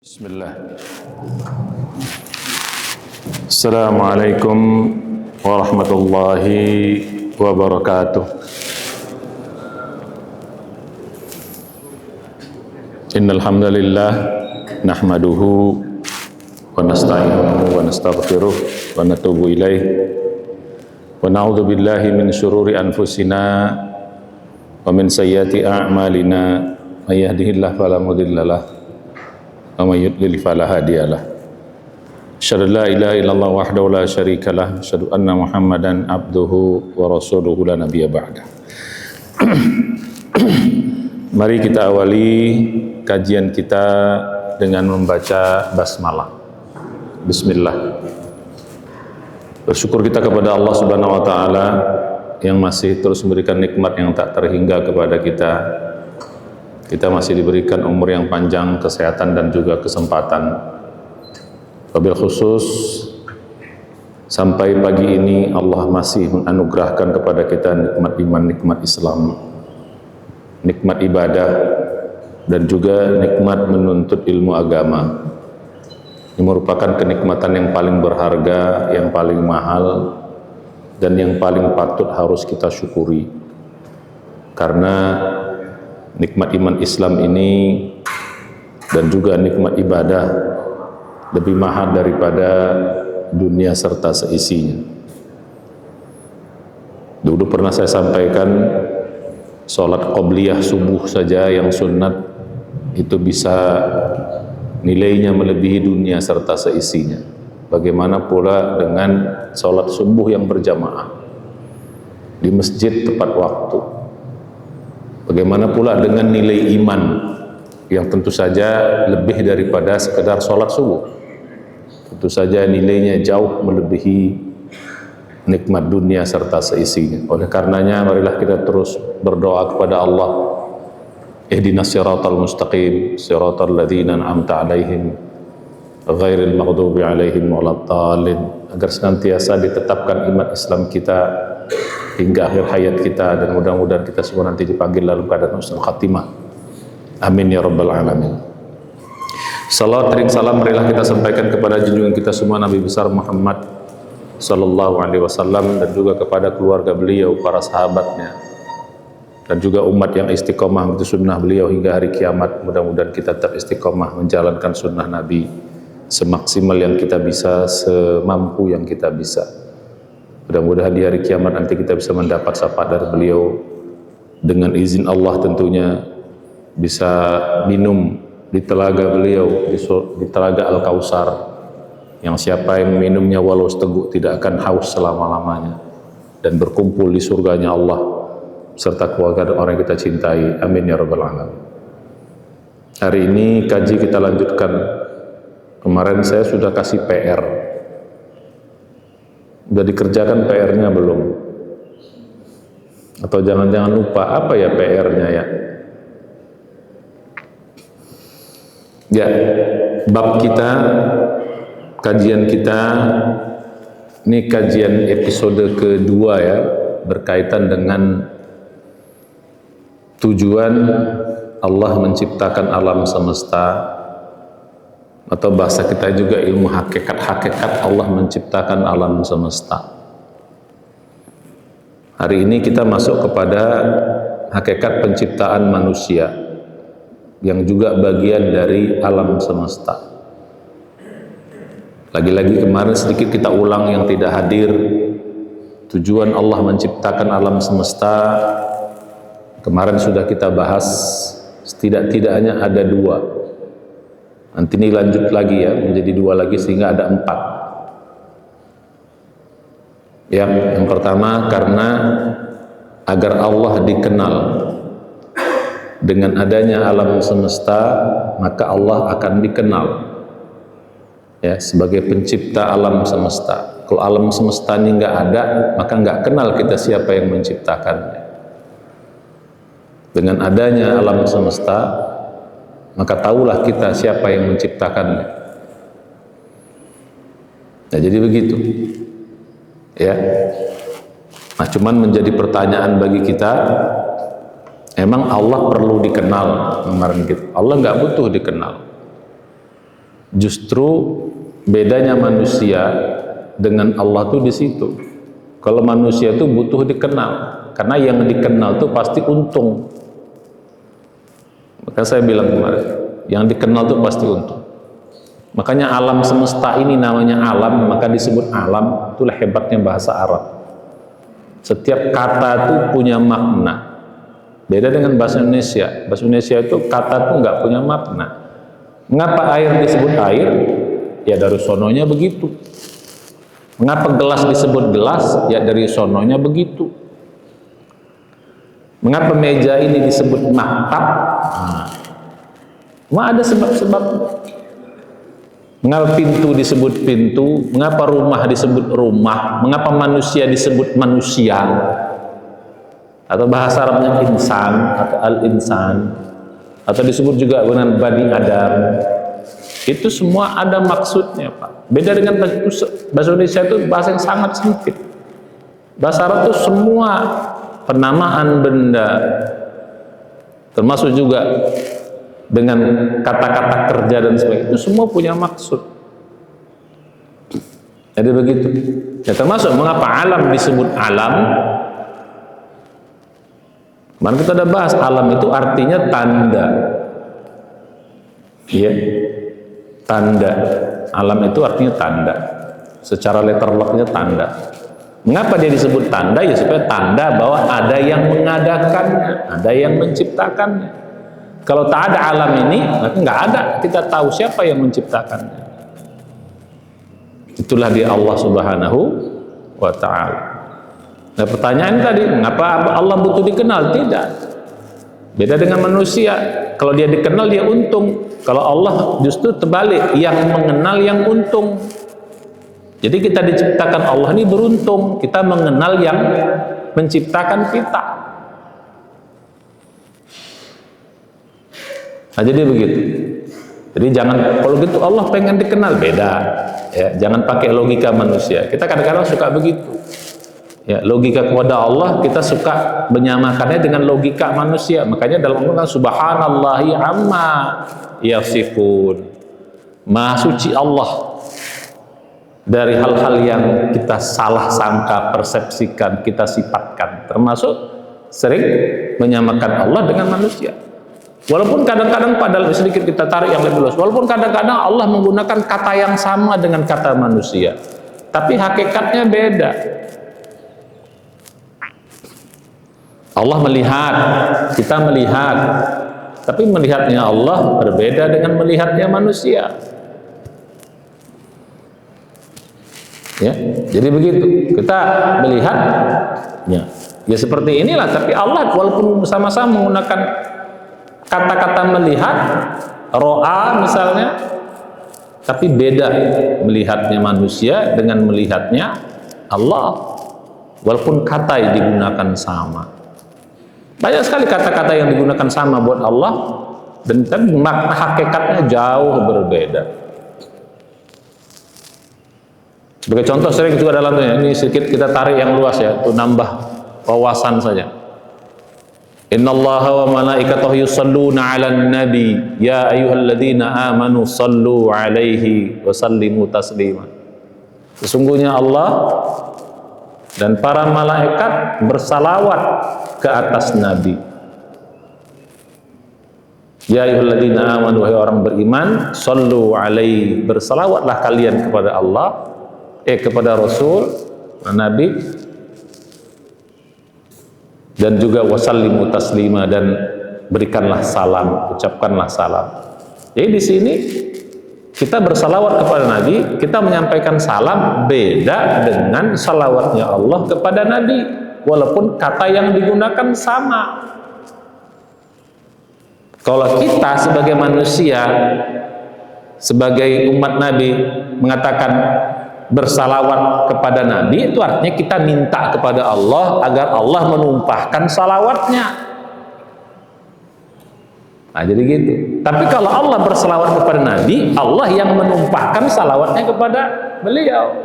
Bismillah. Assalamualaikum warahmatullahi wabarakatuh. Innal hamdalillah nahmaduhu wa nasta'inuhu wa nastaghfiruh wa natubu ilaih wa na'udzu billahi min syururi anfusina wa min sayyiati a'malina may yahdihillahu fala mudhillalah wa may yudlil fala hadiyalah. Asyhadu an la ilaha illallah wahdahu la syarikalah, asyhadu anna Muhammadan abduhu wa rasuluhu la nabiyya ba'da. Mari kita awali kajian kita dengan membaca basmalah. Bismillah. Bersyukur kita kepada Allah Subhanahu wa taala yang masih terus memberikan nikmat yang tak terhingga kepada kita. Kita masih diberikan umur yang panjang, kesehatan dan juga kesempatan. Wabil khusus sampai pagi ini Allah masih menganugerahkan kepada kita nikmat iman, nikmat Islam, nikmat ibadah dan juga nikmat menuntut ilmu agama. Ini merupakan kenikmatan yang paling berharga, yang paling mahal dan yang paling patut harus kita syukuri. Karena nikmat iman Islam ini dan juga nikmat ibadah lebih mahal daripada dunia serta seisinya. Dulu pernah saya sampaikan, sholat qobliyah subuh saja yang sunnat itu bisa nilainya melebihi dunia serta seisinya. Bagaimana pula dengan sholat subuh yang berjamaah di masjid tepat waktu. Bagaimana pula dengan nilai iman yang tentu saja lebih daripada sekedar sholat subuh. Tentu saja nilainya jauh melebihi nikmat dunia serta seisinya. Oleh karenanya marilah kita terus berdoa kepada Allah. Ihdinas siratal mustaqim, siratal ladzina an'amta 'alaihim ghairil maghdubi 'alaihim waladdallin. Agar senantiasa ditetapkan iman Islam kita hingga akhir hayat kita, dan mudah-mudahan kita semua nanti dipanggil dalam keadaan husnul khatimah. Amin ya rabbal alamin. Salawat dan salam marilah kita sampaikan kepada junjungan kita semua Nabi besar Muhammad sallallahu alaihi wasallam, dan juga kepada keluarga beliau, para sahabatnya, dan juga umat yang istiqomah mengikuti sunnah beliau hingga hari kiamat. Mudah-mudahan kita tetap istiqomah menjalankan sunnah Nabi semaksimal yang kita bisa, semampu yang kita bisa. Mudah-mudahan di hari kiamat nanti kita bisa mendapat syafaat dari beliau, dengan izin Allah tentunya, bisa minum di telaga beliau, di telaga Al-Kautsar, yang siapa yang minumnya walau seteguk tidak akan haus selama-lamanya, dan berkumpul di surganya Allah serta keluarga orang yang kita cintai. Amin ya rabbal alamin. Hari ini kaji kita lanjutkan. Kemarin saya sudah kasih PR. Sudah dikerjakan PR-nya belum? Atau jangan-jangan lupa, apa ya PR-nya ya? Ya, bab kita, kajian kita, ini kajian episode kedua ya, berkaitan dengan tujuan Allah menciptakan alam semesta, atau bahasa kita juga ilmu hakikat Allah menciptakan alam semesta. Hari ini kita masuk kepada hakikat penciptaan manusia yang juga bagian dari alam semesta. Lagi-lagi kemarin sedikit kita ulang yang tidak hadir, tujuan Allah menciptakan alam semesta kemarin sudah kita bahas, setidak-tidaknya ada dua. Nanti ini lanjut lagi ya, menjadi dua lagi sehingga ada 4. Yang pertama, karena agar Allah dikenal. Dengan adanya alam semesta, maka Allah akan dikenal ya, sebagai pencipta alam semesta. Kalau alam semesta ini nggak ada, maka nggak kenal kita siapa yang menciptakannya. Dengan adanya alam semesta, maka tahulah kita siapa yang menciptakannya. Nah, jadi begitu ya. Nah, cuman menjadi pertanyaan bagi kita, emang Allah perlu dikenal? Kemarin gitu, Allah nggak butuh dikenal. Justru bedanya manusia dengan Allah tuh di situ. Kalau manusia tuh butuh dikenal, karena yang dikenal tuh pasti untung. Maka saya bilang kemarin, yang dikenal tuh pasti untung. Makanya alam semesta ini namanya alam, maka disebut alam. Itulah hebatnya bahasa Arab. Setiap kata itu punya makna. Beda dengan bahasa Indonesia. Bahasa Indonesia itu kata itu nggak punya makna. Mengapa air disebut air? Ya dari sononya begitu. Mengapa gelas disebut gelas? Ya dari sononya begitu. Mengapa meja ini disebut maktab? Ada sebab-sebab. Mengapa pintu disebut pintu? Mengapa rumah disebut rumah? Mengapa manusia disebut manusia? Atau bahasa Arabnya insan atau al-insan, atau disebut juga dengan Bani Adam. Itu semua ada maksudnya, Pak. Beda dengan bahasa Indonesia, itu bahasa yang sangat sempit. Bahasa Arab itu semua penamaan benda, termasuk juga dengan kata-kata kerja dan sebagainya, itu semua punya maksud. Jadi begitu. Ya, termasuk mengapa alam disebut alam. Kemarin kita udah bahas, alam itu artinya tanda. Iya, tanda. Alam itu artinya tanda. Secara letter locknya tanda. Mengapa dia disebut tanda? Ya supaya tanda bahwa ada yang mengadakannya, ada yang menciptakannya. Kalau tak ada alam ini, maka nggak ada. Kita tahu siapa yang menciptakannya. Itulah dia Allah Subhanahu wa Ta'ala. Nah, pertanyaan tadi, mengapa Allah butuh dikenal? Tidak. Beda dengan manusia. Kalau dia dikenal, dia untung. Kalau Allah justru terbalik, yang mengenal yang untung. Jadi kita diciptakan Allah ini beruntung. Kita mengenal yang menciptakan kita. Nah, jadi begitu. Jadi jangan, kalau gitu Allah pengen dikenal, beda. Ya, jangan pakai logika manusia. Kita kadang-kadang suka begitu. Ya, logika kepada Allah kita suka menyamakannya dengan logika manusia. Makanya dalam Al-Quran, subhanallahi amma yasifun. Maha suci Allah dari hal-hal yang kita salah sangka, persepsikan, kita sifatkan. Termasuk sering menyamakan Allah dengan manusia. Walaupun kadang-kadang, padahal sedikit kita tarik yang lebih luas, walaupun kadang-kadang Allah menggunakan kata yang sama dengan kata manusia, tapi hakikatnya beda. Allah melihat, kita melihat, tapi melihatnya Allah berbeda dengan melihatnya manusia. Ya, jadi begitu. Kita melihat, ya seperti inilah. Tapi Allah walaupun sama-sama menggunakan kata-kata melihat, ro'a misalnya, tapi beda melihatnya manusia dengan melihatnya Allah. Walaupun kata yang digunakan sama. Banyak sekali kata-kata yang digunakan sama buat Allah, dan tapi makna hakikatnya jauh berbeda. Sebagai contoh, sering juga dalamnya, ini sedikit kita tarik yang luas ya, untuk nambah wawasan saja. Innallaha wa malaikatahu yusalluna 'alan nabi ya ayyuhalladzina amanu sallu 'alaihi wa sallimu taslima. Sesungguhnya Allah dan para malaikat bersalawat ke atas Nabi. Ya ayyuhalladzina amanu, wahai orang beriman, sallu alaihi, bersalawatlah kalian kepada Allah, kepada Rasul, Nabi, dan juga wasallimu taslima, dan berikanlah salam, ucapkanlah salam. Jadi di sini kita bersalawat kepada Nabi, kita menyampaikan salam, beda dengan salawatnya Allah kepada Nabi, walaupun kata yang digunakan sama. Kalau kita sebagai manusia, sebagai umat Nabi, mengatakan bersalawat kepada Nabi, itu artinya kita minta kepada Allah agar Allah menumpahkan salawatnya. Nah, jadi gitu. Tapi kalau Allah bersalawat kepada Nabi, Allah yang menumpahkan salawatnya kepada beliau.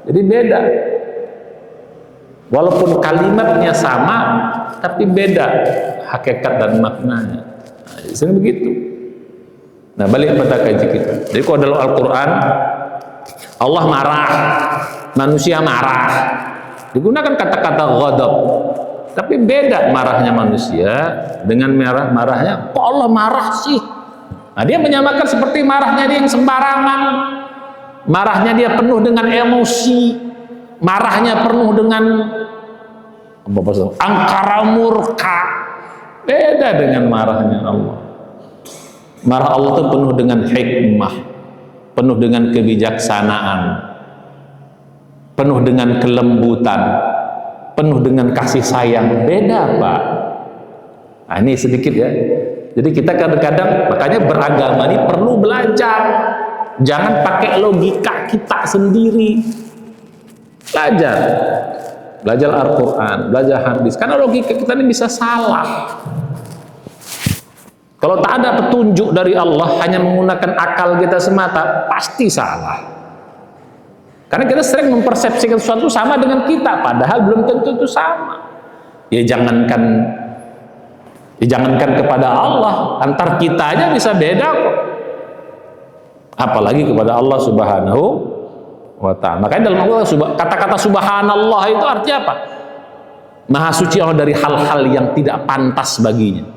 Jadi beda. Walaupun kalimatnya sama, tapi beda hakikat dan maknanya. Nah, jadi begitu. Nah, balik pada kaji kita. Jadi kalau dalam Al-Quran Allah marah, manusia marah, digunakan kata-kata ghadab. Tapi beda marahnya manusia dengan marahnya, kok Allah marah sih? Nah, dia menyamakan seperti marahnya dia yang sembarangan, marahnya dia penuh dengan emosi, marahnya penuh dengan angkara murka. Beda dengan marahnya Allah. Marah Allah itu penuh dengan hikmah, penuh dengan kebijaksanaan, penuh dengan kelembutan, penuh dengan kasih sayang. Beda, Pak. Nah, ini sedikit ya. Jadi kita kadang-kadang, makanya beragama ini perlu belajar. Jangan pakai logika kita sendiri. Belajar Al-Quran, belajar hadis. Karena logika kita ini bisa salah. Kalau tak ada petunjuk dari Allah, hanya menggunakan akal kita semata, pasti salah. Karena kita sering mempersepsikan sesuatu sama dengan kita, padahal belum tentu itu sama. Ya jangankan kepada Allah, antar kita aja bisa beda kok. Apalagi kepada Allah Subhanahu wa ta'ala. Makanya dalam Al-Quran kata-kata subhanallah itu artinya apa? Maha suci Allah dari hal-hal yang tidak pantas baginya.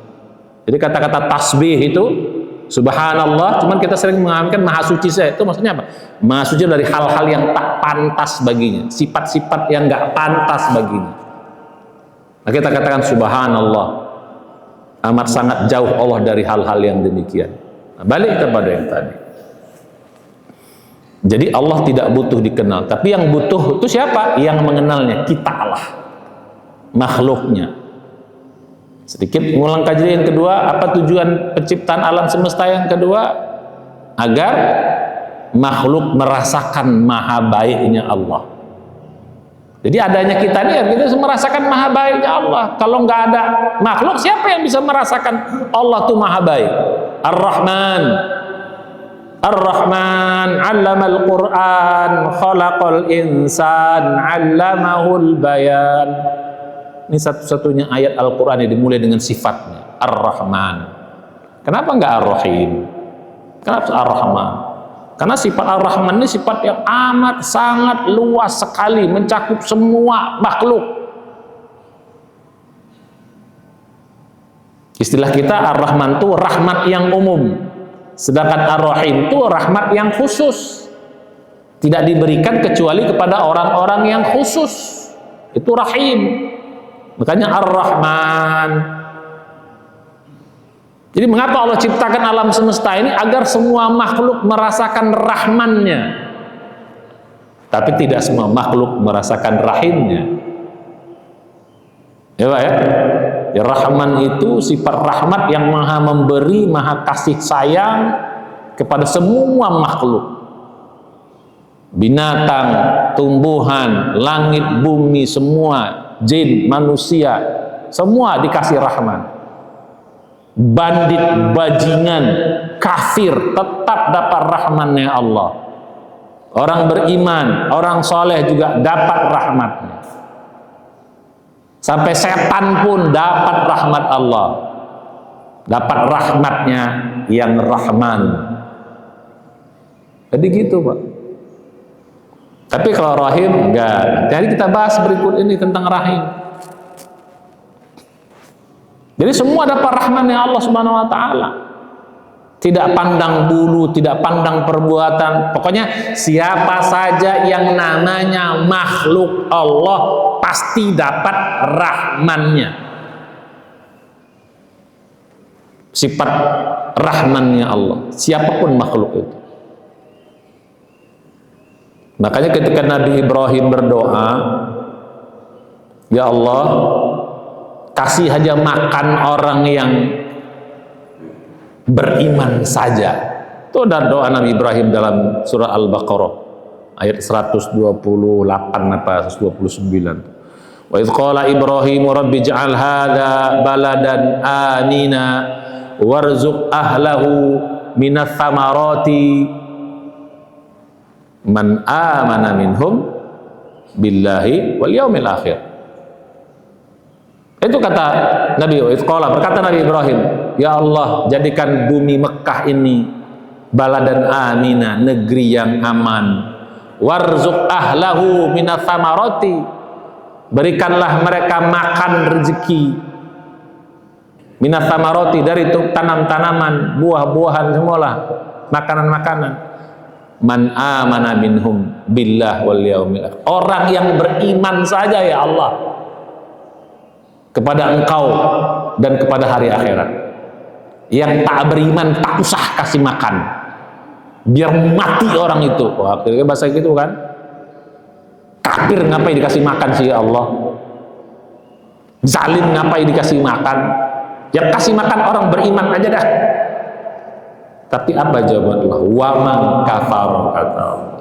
Jadi kata-kata tasbih itu subhanallah, cuman kita sering mengamalkan maha suci saya. Itu maksudnya apa? Maha suci dari hal-hal yang tak pantas baginya, sifat-sifat yang gak pantas baginya. Nah, kita katakan subhanallah, amat sangat jauh Allah dari hal-hal yang demikian. Nah, balik kepada yang tadi. Jadi Allah tidak butuh dikenal, tapi yang butuh itu siapa? Yang mengenalnya, kita lah, makhluknya. Sedikit mengulang kajian yang kedua, apa tujuan penciptaan alam semesta yang kedua? Agar makhluk merasakan maha baiknya Allah. Jadi adanya kita ini, kita bisa merasakan maha baiknya Allah. Kalau nggak ada makhluk, siapa yang bisa merasakan Allah itu maha baik? Ar-Rahman, Ar-Rahman, 'allamal Qur'an, khalaqal insan, 'allamahul bayan. Ini satu-satunya ayat Al-Quran yang dimulai dengan sifatnya Ar-Rahman. Kenapa enggak Ar-Rahim? Kenapa Ar-Rahman? Karena sifat Ar-Rahman ini sifat yang amat sangat luas sekali, mencakup semua makhluk. Istilah kita Ar-Rahman itu rahmat yang umum, sedangkan Ar-Rahim itu rahmat yang khusus, tidak diberikan kecuali kepada orang-orang yang khusus. Itu Rahim. Makanya Ar-Rahman. Jadi mengapa Allah ciptakan alam semesta ini? Agar semua makhluk merasakan rahmannya, tapi tidak semua makhluk merasakan rahimnya. Ya Pak ya? Ya, Rahman itu sifat rahmat yang maha memberi, maha kasih sayang kepada semua makhluk. Binatang, tumbuhan, langit, bumi, semua, jin, manusia, semua dikasih rahman. Bandit, bajingan, kafir tetap dapat rahmannya Allah. Orang beriman, orang soleh juga dapat rahmatnya. Sampai setan pun dapat rahmat Allah, dapat rahmatnya yang Rahman. Jadi gitu Pak. Tapi kalau Rahim enggak. Jadi kita bahas berikut ini tentang Rahim. Jadi semua dapat rahmannya Allah Subhanahu wa taala. Tidak pandang bulu, tidak pandang perbuatan. Pokoknya siapa saja yang namanya makhluk Allah pasti dapat rahmannya. Sifat rahmannya Allah, siapapun makhluk itu. Makanya ketika Nabi Ibrahim berdoa, ya Allah, kasih aja makan orang yang beriman saja. Itu ada doa Nabi Ibrahim dalam surah Al-Baqarah ayat 128 apa 129. Wa idz qala Ibrahim rabbi ij'al hadza baladan amina warzuq ahlahu minats thamarati man amana minhum billahi wal yaumil akhir. Itu kata Nabi Ibrahim, berkata Nabi Ibrahim, ya Allah, jadikan bumi Mekah ini baladan amina, negeri yang aman. Warzuq ahlahu minats tsamarati, berikanlah mereka makan rezeki minats tsamarati, dari tanam-tanaman, buah-buahan, semualah makanan-makanan. Man amana minhum billah wal yaumil akhir, orang yang beriman saja ya Allah kepada Engkau dan kepada hari akhirat. Yang tak beriman tak usah kasih makan, biar mati orang itu. Wah, akhirnya bahasa gitu kan, kafir ngapain dikasih makan sih ya Allah, zalim ngapain dikasih makan, yang kasih makan orang beriman aja dah. Tapi apa jawaban Allah? Wa man kafara, kata Allah,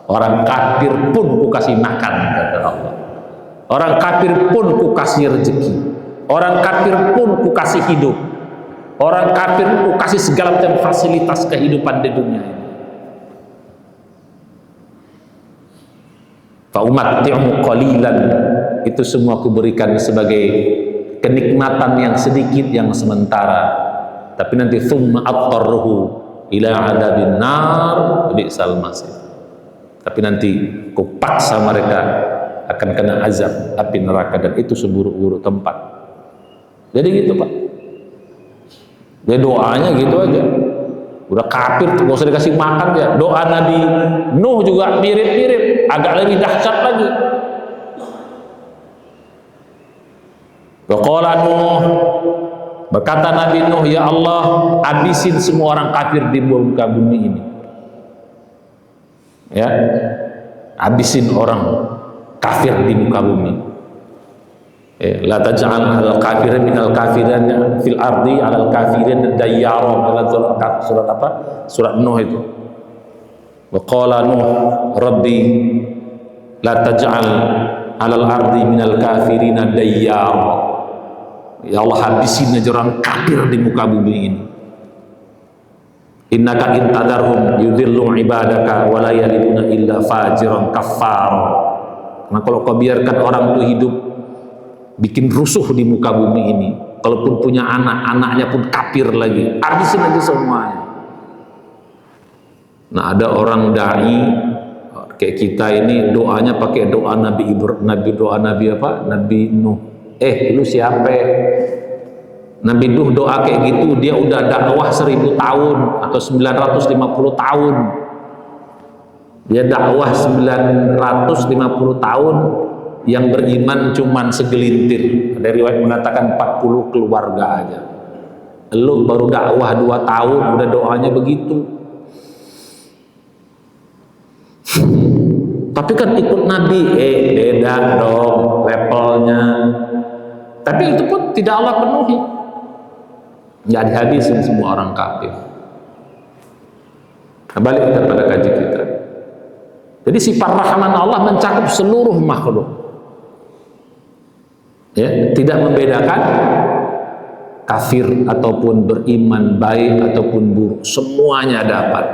orang kafir pun ku kasih makan, kata Allah. Orang kafir pun ku kasih rezeki, orang kafir pun ku kasih hidup, orang kafir pun ku kasih segala macam fasilitas kehidupan di dunia ini. Fa umatti'u qalilan, itu semua ku berikan sebagai kenikmatan yang sedikit, yang sementara. Tapi nanti thumma attarruhu ila adabin nar bi'sal masir, tapi nanti ku paksa mereka akan kena azab api neraka, dan itu seburuk-buruk tempat. Jadi gitu Pak, dia doanya gitu aja, udah kafir gak usah dikasih makan ya. Doa Nabi Nuh juga mirip-mirip, agak lebih dahsyat lagi. Wa qala Nuh, berkata Nabi Nuh, ya Allah, habisin semua orang kafir di muka bumi ini. Ya, habisin orang kafir di muka bumi. La taj'al al-kafirin minal kafirin fil ardi alal kafirin dayyara, dalam surat apa? Surat Nuh itu. Wa qala Nuh, Rabbi la taj'al alal ardi minal kafirin dayyara. Ya Allah, habisin aja orang kafir di muka bumi ini. Innaka intadarhum yudhillu ibadaka wa la yaliduna illa fajiran kafar. Karena kalau kau biarkan orang itu hidup bikin rusuh di muka bumi ini, kalaupun punya anak, anaknya pun kafir lagi, habisin aja semuanya. Nah, ada orang dai kayak kita ini doanya pakai doa Nabi Nuh. Lu siapa? Nabi Nuh doa kayak gitu, dia udah dakwah 1000 tahun atau 950 tahun. Dia dakwah 950 tahun, yang beriman cuman segelintir. Ada riwayat mengatakan 40 keluarga aja. Lu baru dakwah 2 tahun udah doanya begitu. Tapi kan ikut Nabi, beda dong levelnya. Tapi itu pun tidak Allah penuhi, nggak dihabisin semua orang kafir. Nah, balik kepada kaji kita. Jadi sifat rahman Allah mencakup seluruh makhluk, ya, tidak membedakan kafir ataupun beriman, baik ataupun buruk, semuanya dapat.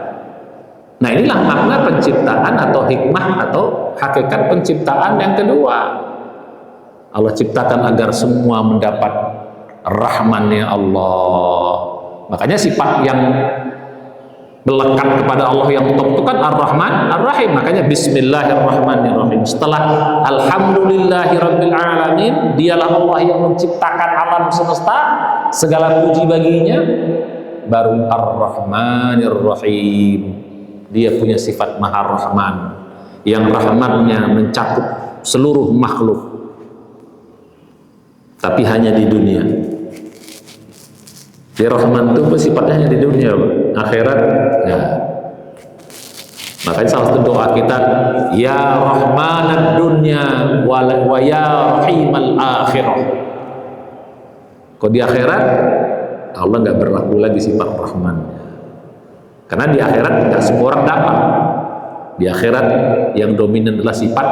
Nah, inilah makna penciptaan atau hikmah atau hakikat penciptaan yang kedua. Allah ciptakan agar semua mendapat rahman-Nya Allah. Makanya sifat yang melekat kepada Allah yang top itu kan Ar-Rahman Ar-Rahim. Makanya Bismillahirrahmanirrahim. Setelah Alhamdulillahirabbil alamin, dialah Allah yang menciptakan alam semesta, segala puji baginya, baru Ar-Rahmanir-Rahim. Dia punya sifat Maha Rahman, yang rahmatnya mencakup seluruh makhluk, tapi hanya di dunia. Dia Rahman itu sifatnya hanya di dunia, akhirat ya. Makanya salah satu doa kita, ya Rahmanad dunya wa ya Rahimal akhirah. Kalau di akhirat Allah nggak berlaku lagi sifat Rahman, karena di akhirat nggak semua orang dapat. Di akhirat yang dominan adalah sifat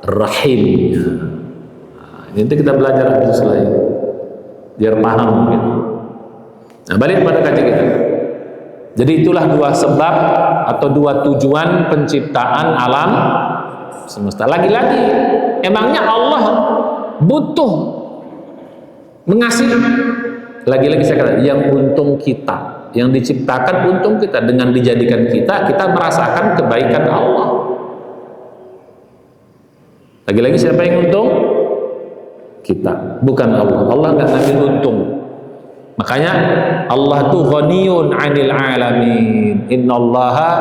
Rahimnya. Nanti kita belajar hadis lain biar paham gitu. Nah, balik pada kaji kita. Jadi itulah dua sebab atau dua tujuan penciptaan alam semesta. Lagi-lagi, emangnya Allah butuh mengasih lagi-lagi saya katakan, yang untung kita, yang diciptakan untung kita. Dengan dijadikan kita merasakan kebaikan Allah. Lagi-lagi siapa yang untung? Kita, bukan Allah. Allah nggak ngambil untung. Makanya Allah tuh ghaniyun 'anil 'alamin. Innallaha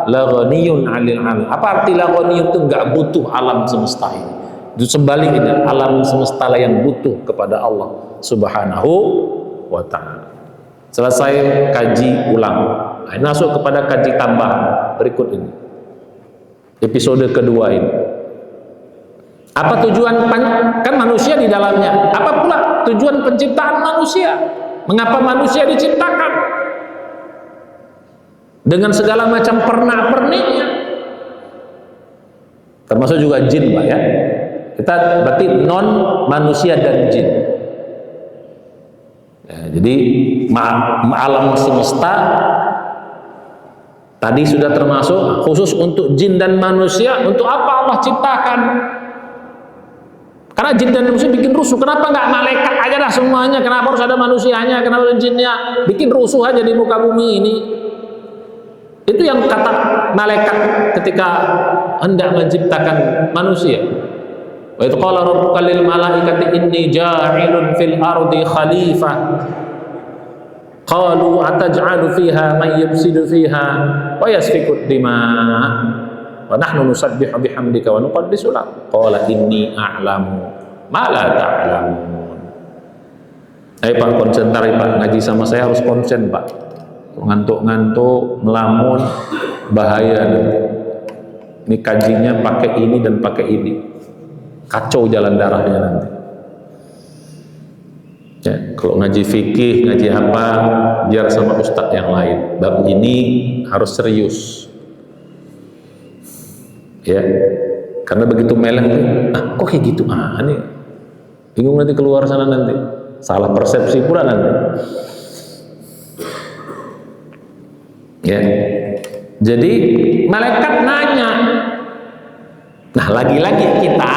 la ghaniyun 'anil 'alamin. Apa arti la ghaniyun? Itu nggak butuh alam semesta ini. Itu sebaliknya, alam semesta lah yang butuh kepada Allah Subhanahu wa ta'ala. Selesai kaji ulang, masuk kepada kaji tambahan berikut ini, episode kedua ini. Apa tujuan kan manusia di dalamnya? Apa pula tujuan penciptaan manusia? Mengapa manusia diciptakan? Dengan segala macam pernak-perniknya. Termasuk juga jin, Pak ya. Kita berarti non manusia dan jin. Ya, jadi alam semesta tadi sudah termasuk khusus untuk jin dan manusia. Untuk apa Allah ciptakan? Karena jin dan manusia bikin rusuh. Kenapa nggak malaikat aja dah semuanya? Kenapa harus ada manusianya? Kenapa ada jinnya? Bikin rusuh aja di muka bumi ini. Itu yang kata malaikat ketika hendak menciptakan manusia. Wa idh qala rabbuka lil malaikati inni ja'ilun fil ardi khalifah. Qalu ataj'alu fiha man yufsidu fiha wa yasfiku dima'. Wa nahnu nusabbihu bihamdika wa nuqaddisu lak. Qala inni a'lamu ma la ta'lamun. Ayo Pak, konsentrasi Pak, ngaji sama saya harus konsen Pak. Ngantuk-ngantuk, melamun, bahaya nanti. Ini kajinya pakai ini dan pakai ini. Kacau jalan darahnya nanti. Ya, kalau ngaji fikih, ngaji apa, biar sama ustadz yang lain. Bab ini harus serius. Ya, karena begitu melek, kok kayak gitu? Nih, bingung nanti keluar sana nanti, salah persepsi pula nanti. Ya, jadi malaikat nanya. Nah, lagi-lagi kita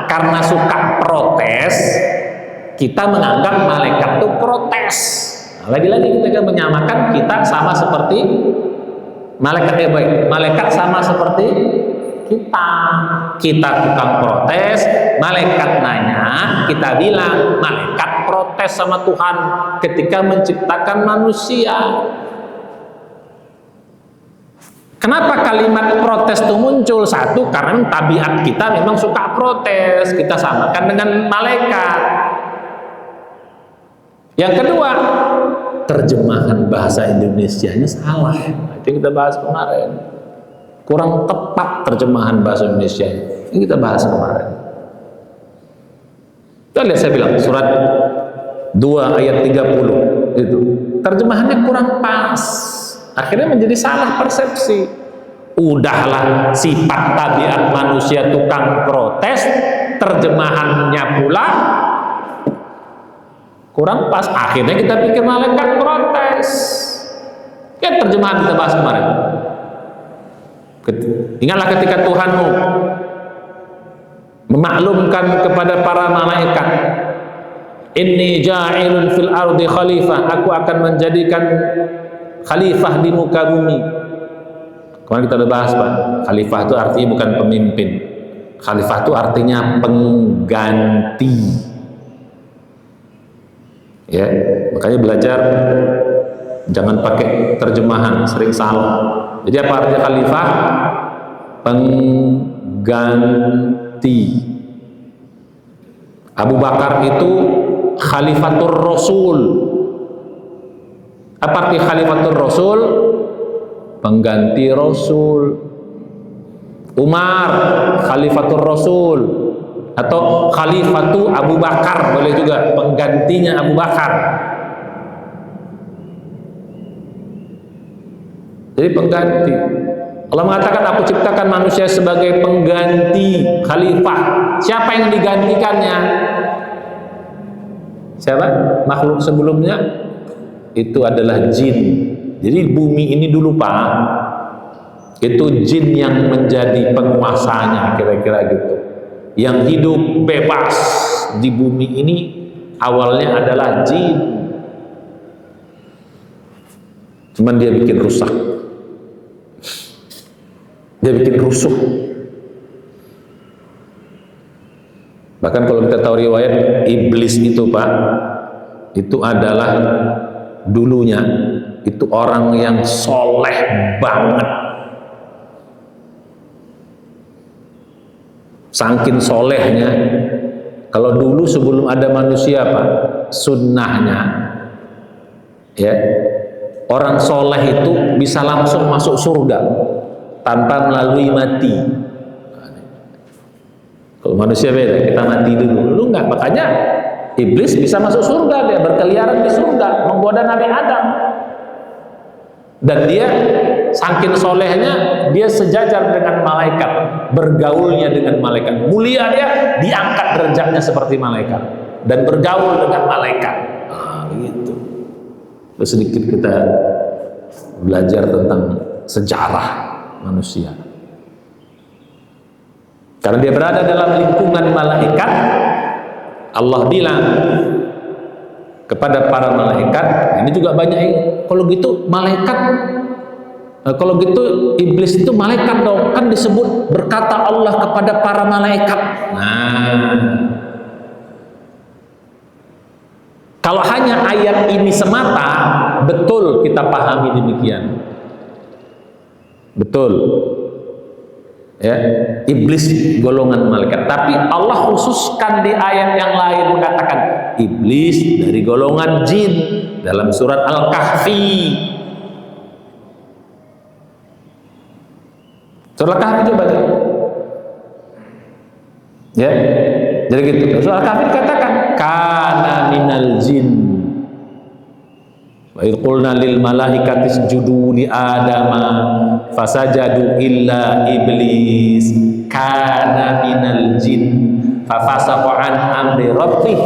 karena suka protes, kita menganggap malaikat itu protes. Nah, lagi-lagi kita kan menyamakan kita sama seperti malaikat. Malaikat sama seperti kita tukang protes, malaikat nanya, kita bilang malaikat protes sama Tuhan ketika menciptakan manusia. Kenapa kalimat protes itu muncul? Satu, karena tabiat kita memang suka protes, kita samakan dengan malaikat. Yang kedua, terjemahan bahasa Indonesianya salah. Itu yang kita bahas kemarin. Kurang tepat terjemahan bahasa Indonesia. Ini kita bahas kemarin. Kita lihat, saya bilang surat 2 ayat 30 itu terjemahannya kurang pas. Akhirnya menjadi salah persepsi. Udahlah, sifat tabiat manusia tukang protes, terjemahannya pula kurang pas. Akhirnya kita pikir malaikat protes. Ya, terjemahan kita bahas kemarin. Ingatlah ketika Tuhanmu memaklumkan kepada para malaikat, inni ja'ilun fil ardi khalifah, aku akan menjadikan khalifah di muka bumi. Kemarin kita udah bahas Pak, khalifah itu artinya bukan pemimpin. Khalifah itu artinya pengganti. Ya, makanya belajar jangan pakai terjemahan, sering salah. Jadi apa artinya khalifah? Pengganti. Abu Bakar itu khalifatur Rasul. Apa arti khalifatur Rasul? Pengganti Rasul. Umar khalifatur Rasul atau khalifatu Abu Bakar, boleh juga, penggantinya Abu Bakar. Jadi pengganti. Allah mengatakan aku ciptakan manusia sebagai pengganti khalifah. Siapa yang digantikannya? Siapa? Makhluk sebelumnya itu adalah jin. Jadi bumi ini dulu Pak, itu jin yang menjadi penguasanya, kira-kira gitu. Yang hidup bebas di bumi ini awalnya adalah jin. Cuman dia bikin rusak, dia bikin rusuh. Bahkan kalau kita tahu riwayat, iblis itu Pak, itu adalah dulunya itu orang yang soleh banget, saking solehnya. Kalau dulu sebelum ada manusia Pak, sunnahnya ya, orang soleh itu bisa langsung masuk surga tanpa melalui mati. Kalau manusia beda, kita mati dulu. Dulu enggak, makanya iblis bisa masuk surga, dia berkeliaran di surga, menggoda Nabi Adam. Dan dia saking solehnya, dia sejajar dengan malaikat, bergaulnya dengan malaikat. Mulia dia, diangkat derajatnya seperti malaikat dan bergaul dengan malaikat. Begitu. Terus sedikit kita belajar tentang sejarah manusia. Karena dia berada dalam lingkungan malaikat, Allah bilang kepada para malaikat, ini juga banyak yang, kalau gitu malaikat, kalau gitu iblis itu malaikat dong, kan disebut berkata Allah kepada para malaikat. Nah, kalau hanya ayat ini semata, betul kita pahami demikian, betul ya, iblis golongan malaikat. Tapi Allah khususkan di ayat yang lain mengatakan iblis dari golongan jin dalam surat Al-Kahfi. Surat Al-Kahfi coba baca. Ya, jadi gitu. Surat Al-Kahfi dikatakan kana minal jin. Wa idh qulna lil malaikati isjudu li adama fasajadu illa iblis kana minal jin fafasaqa an amri rabbih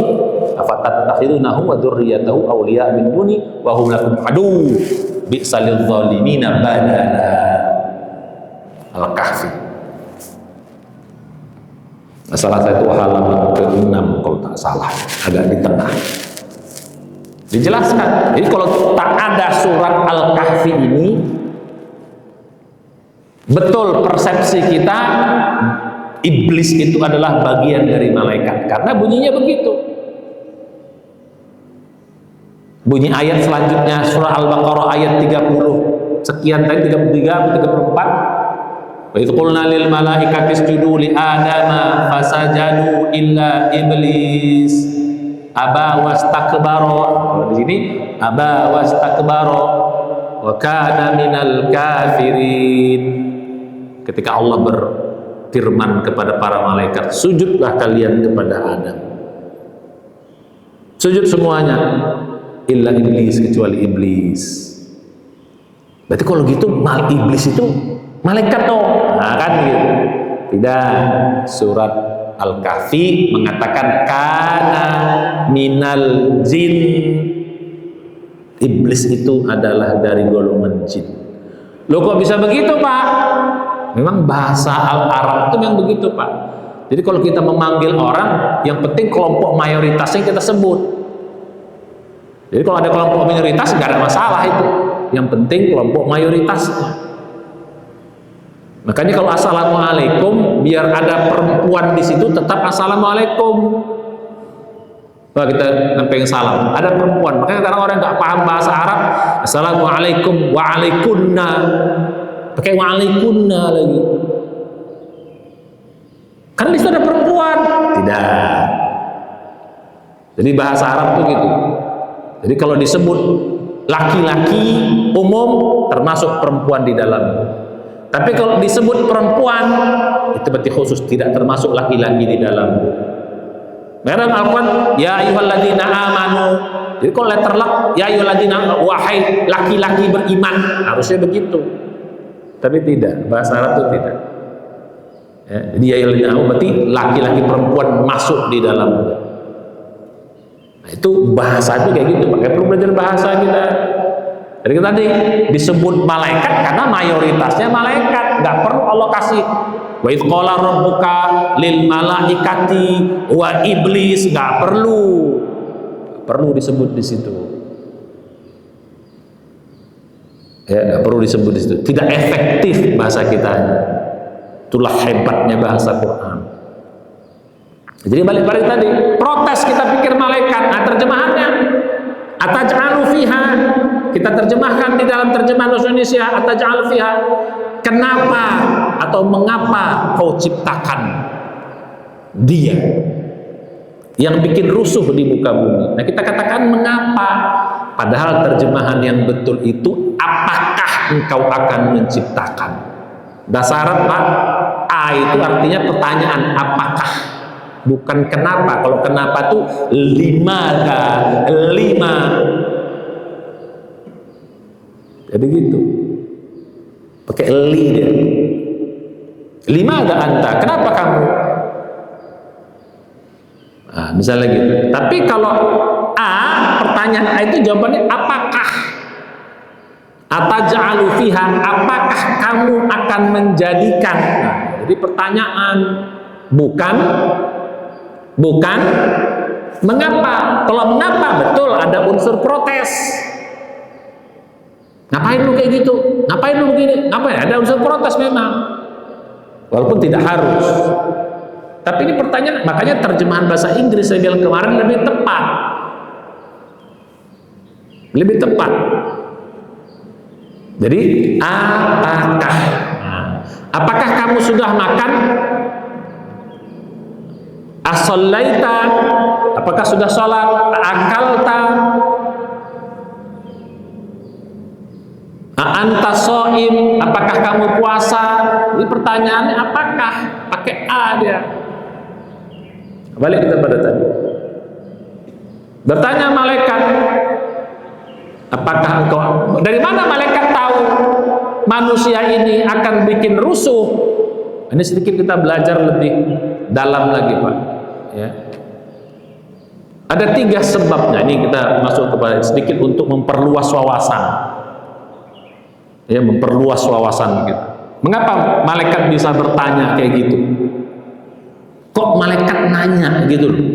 afatattakhidunahu wa dzurriyyatahu awliya min duni wa hum lakum adu bi'sal lidzalimina badala. Al-Kahfi. Salah satu halaman ke-6 kalau tak salah, agak di tengah. Dijelaskan. Jadi kalau tak ada surat Al-Kahfi ini, betul persepsi kita iblis itu adalah bagian dari malaikat, karena bunyinya begitu. Bunyi ayat selanjutnya surah Al-Baqarah ayat 30 sekian tadi, 33 34. Wa idh qulna lil malaikati isjudu li adama fasajadu illa iblis aba wastakbara. Kalau di sini aba wastakbara wa kana minal kafirin. Ketika Allah berfirman kepada para malaikat, sujudlah kalian kepada Adam. Sujud semuanya illa iblis, kecuali iblis. Berarti kalau gitu iblis itu malaikat dong. Nah kan gitu. Tidak. Surat Al-Kahfi mengatakan kana minal jin. Iblis itu adalah dari golongan jin. Loh kok bisa begitu Pak? Memang bahasa Al-Arab itu memang begitu Pak. Jadi kalau kita memanggil orang, yang penting kelompok mayoritasnya kita sebut. Jadi kalau ada kelompok minoritas nggak ada masalah itu. Yang penting kelompok mayoritasnya. Makanya kalau assalamualaikum, biar ada perempuan di situ tetap assalamualaikum. Wah, kita namping salam, ada perempuan. Makanya kadang orang nggak paham bahasa Arab, assalamualaikum waalaikunna, pakai waalaikunna lagi. Kan di situ ada perempuan. Tidak. Jadi bahasa Arab tuh gitu. Jadi kalau disebut laki-laki umum, termasuk perempuan di dalam. Tapi kalau disebut perempuan, itu berarti khusus, tidak termasuk laki-laki di dalam. Dalam Al-Quran, ya ayyuhalladzina amanu. Jadi kalau letter lak, ya ayyuhalladzina, wahai laki-laki beriman, harusnya begitu. Tapi tidak, bahasa Arab itu tidak. Ya, jadi ya ayyuhalladzina amanu berarti laki-laki perempuan masuk di dalam. Nah, itu bahasa itu kayak gitu. Pakai perlu belajar bahasa kita. Jadi tadi disebut malaikat karena mayoritasnya malaikat, nggak perlu Allah kasih wa idz qala rabbuka lil malaikati wa iblis, nggak perlu disebut di situ. Ya, nggak perlu disebut di situ. Tidak efektif bahasa kita. Itulah hebatnya bahasa Quran. Jadi balik-balik tadi, protes kita pikir malaikat. Nah, terjemahannya ataj'alu fiha, kita terjemahkan di dalam terjemahan bahasa Indonesia, ataj'alu fiha, kenapa atau mengapa kau ciptakan dia yang bikin rusuh di muka bumi. Nah, kita katakan mengapa, padahal terjemahan yang betul itu apakah engkau akan menciptakan. Dasar Pak, A itu artinya pertanyaan, apakah, bukan kenapa. Kalau kenapa tuh lima. Jadi gitu, pakai li dia. Lima ada anta, kenapa kamu? Nah, misalnya gitu. Tapi kalau A, pertanyaan A itu jawabannya apakah? Ataj'alu fiha, apakah kamu akan menjadikan? Nah, jadi pertanyaan, bukan mengapa. Kalau mengapa, betul ada unsur protes. Ngapain lu kayak gitu? Ngapain lu begini? Ngapain? Ada unsur protes memang. Walaupun tidak harus. Tapi ini pertanyaan, makanya terjemahan bahasa Inggris saya bilang kemarin lebih tepat. Lebih tepat. Jadi, apakah? Nah, apakah kamu sudah makan? As-sallaita, apakah sudah sholat? Akalta? Anta shaim, apakah kamu puasa? Ini pertanyaannya apakah? Pakai A dia. Balik kita pada tadi. Bertanya malaikat, apakah engkau, dari mana malaikat tahu manusia ini akan bikin rusuh? Ini sedikit kita belajar lebih dalam lagi Pak. Ya. Ada 3 sebabnya. Ini kita masuk kepada sedikit untuk memperluas wawasan. Ya, memperluas wawasan kita. Mengapa malaikat bisa bertanya kayak gitu? Kok malaikat nanya gitu loh?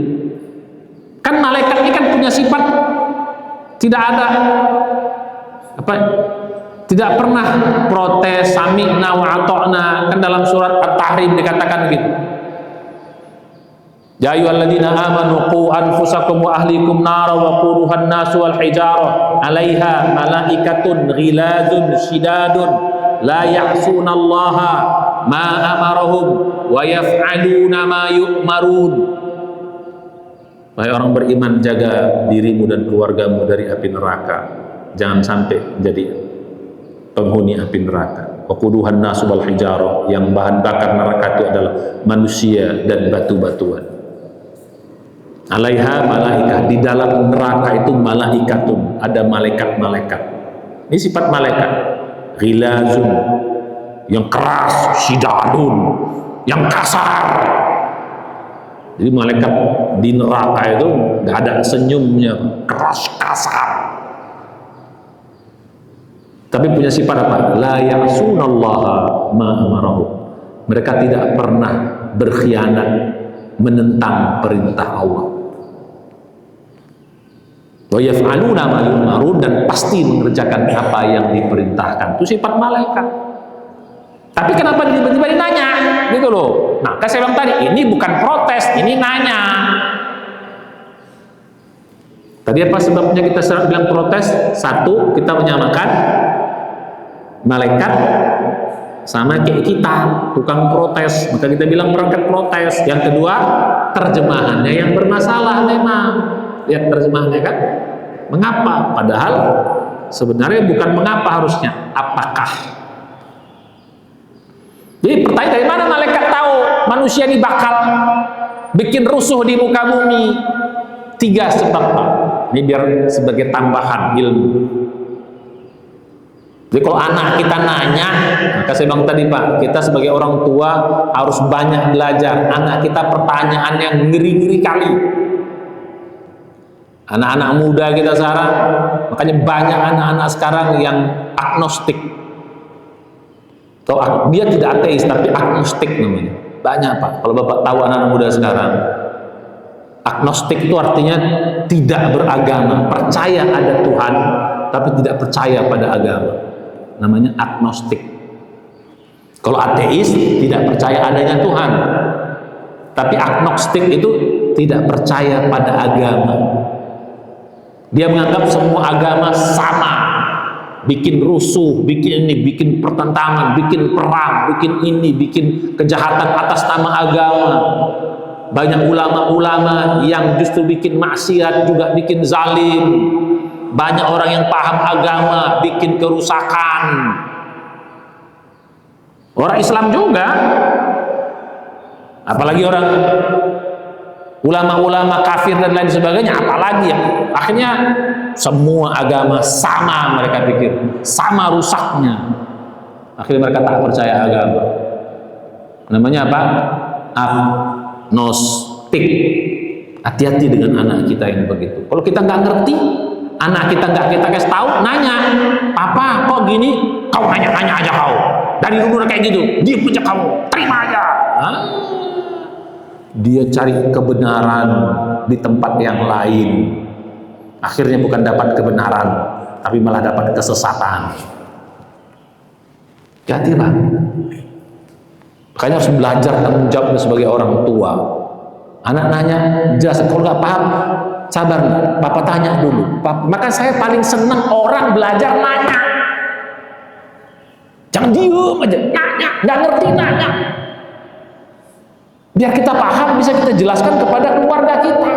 Kan malaikat ini kan punya sifat tidak ada apa? Tidak pernah protes, sami'na wa ata'na. Kan dalam surat At-Tahrim dikatakan gitu. Ya ayyuhalladzina amanu qu anfusakum wa ahlikum nara wa quduhan nasu wal hijarah 'alaiha malaikatun ghilazun shidadun la ya'sunallaha ma amarahum wa yaf'aluna ma yu'marun. Wahai orang beriman, jaga dirimu dan keluargamu dari api neraka. Jangan sampai menjadi penghuni api neraka. Wa quduhan nasu wal hijarah, yang bahan bakar neraka itu adalah manusia dan batu-batuan. Alaiha malaikah, di dalam neraka itu malaikatun, ada malaikat-malaikat. Ini sifat malaikat. Ghilazun, yang keras, syidadun, yang kasar. Jadi malaikat di neraka itu nggak ada senyumnya, keras, kasar. Tapi punya sifat apa? La ya'sunallaha ma amarahum. Mereka tidak pernah berkhianat, menentang perintah Allah. Wa yaf'aluna ma yu'marun, dan pasti mengerjakan apa yang diperintahkan. Itu sifat malaikat. Tapi kenapa tiba-tiba dia nanya gitu loh? Nah, kan saya bilang tadi, ini bukan protes, ini nanya. Tadi apa sebabnya kita sering bilang protes? Satu, kita menyamakan malaikat sama kayak kita, tukang protes, maka kita bilang berangkat protes. Yang kedua, terjemahannya yang bermasalah memang. Lihat terjemahannya kan, mengapa? Padahal sebenarnya bukan mengapa harusnya, apakah. Jadi pertanyaan, dari mana malaikat tahu manusia ini bakal bikin rusuh di muka bumi? 3 sebab Pak. Ini biar sebagai tambahan ilmu. Jadi kalau anak kita nanya, maka saya bilang tadi Pak, kita sebagai orang tua harus banyak belajar. Anak kita pertanyaan yang ngeri-ngeri kali. Anak-anak muda kita sekarang, makanya banyak anak-anak sekarang yang agnostik. Dia tidak ateis, tapi agnostik namanya. Banyak Pak, kalau Bapak tahu anak-anak muda sekarang. Agnostik itu artinya tidak beragama, percaya ada Tuhan, tapi tidak percaya pada agama. namanya agnostik. Kalau ateis tidak percaya adanya Tuhan, tapi agnostik itu tidak percaya pada agama. Dia menganggap semua agama sama, bikin rusuh, bikin ini, bikin pertentangan, bikin perang, bikin ini, bikin kejahatan atas nama agama. Banyak ulama-ulama yang justru bikin maksiat, juga bikin zalim. Banyak orang yang paham agama bikin kerusakan. Orang Islam juga, apalagi orang ulama-ulama kafir dan lain sebagainya, apalagi yang akhirnya semua agama sama, mereka pikir sama rusaknya. Akhirnya mereka tak percaya agama. Namanya apa? Agnostik. Hati-hati dengan anak kita yang begitu. Kalau kita nggak ngerti, anak kita nggak kita kasih tahu, nanya, papa kok gini? Kau nanya-nanya aja kau. Dari dulu kayak gitu, diam aja kamu, terima aja. Dia cari kebenaran di tempat yang lain. Akhirnya bukan dapat kebenaran, tapi malah dapat kesesatan. Hati-hatilah. Makanya harus belajar tanggung jawab sebagai orang tua. Anak nanya, jelas. Kalau nggak paham, sabar, Papa tanya dulu. Maka saya paling senang orang belajar nanya. Jangan diem aja, nanya, nggak ngerti nanya. Biar kita paham, bisa kita jelaskan kepada keluarga kita.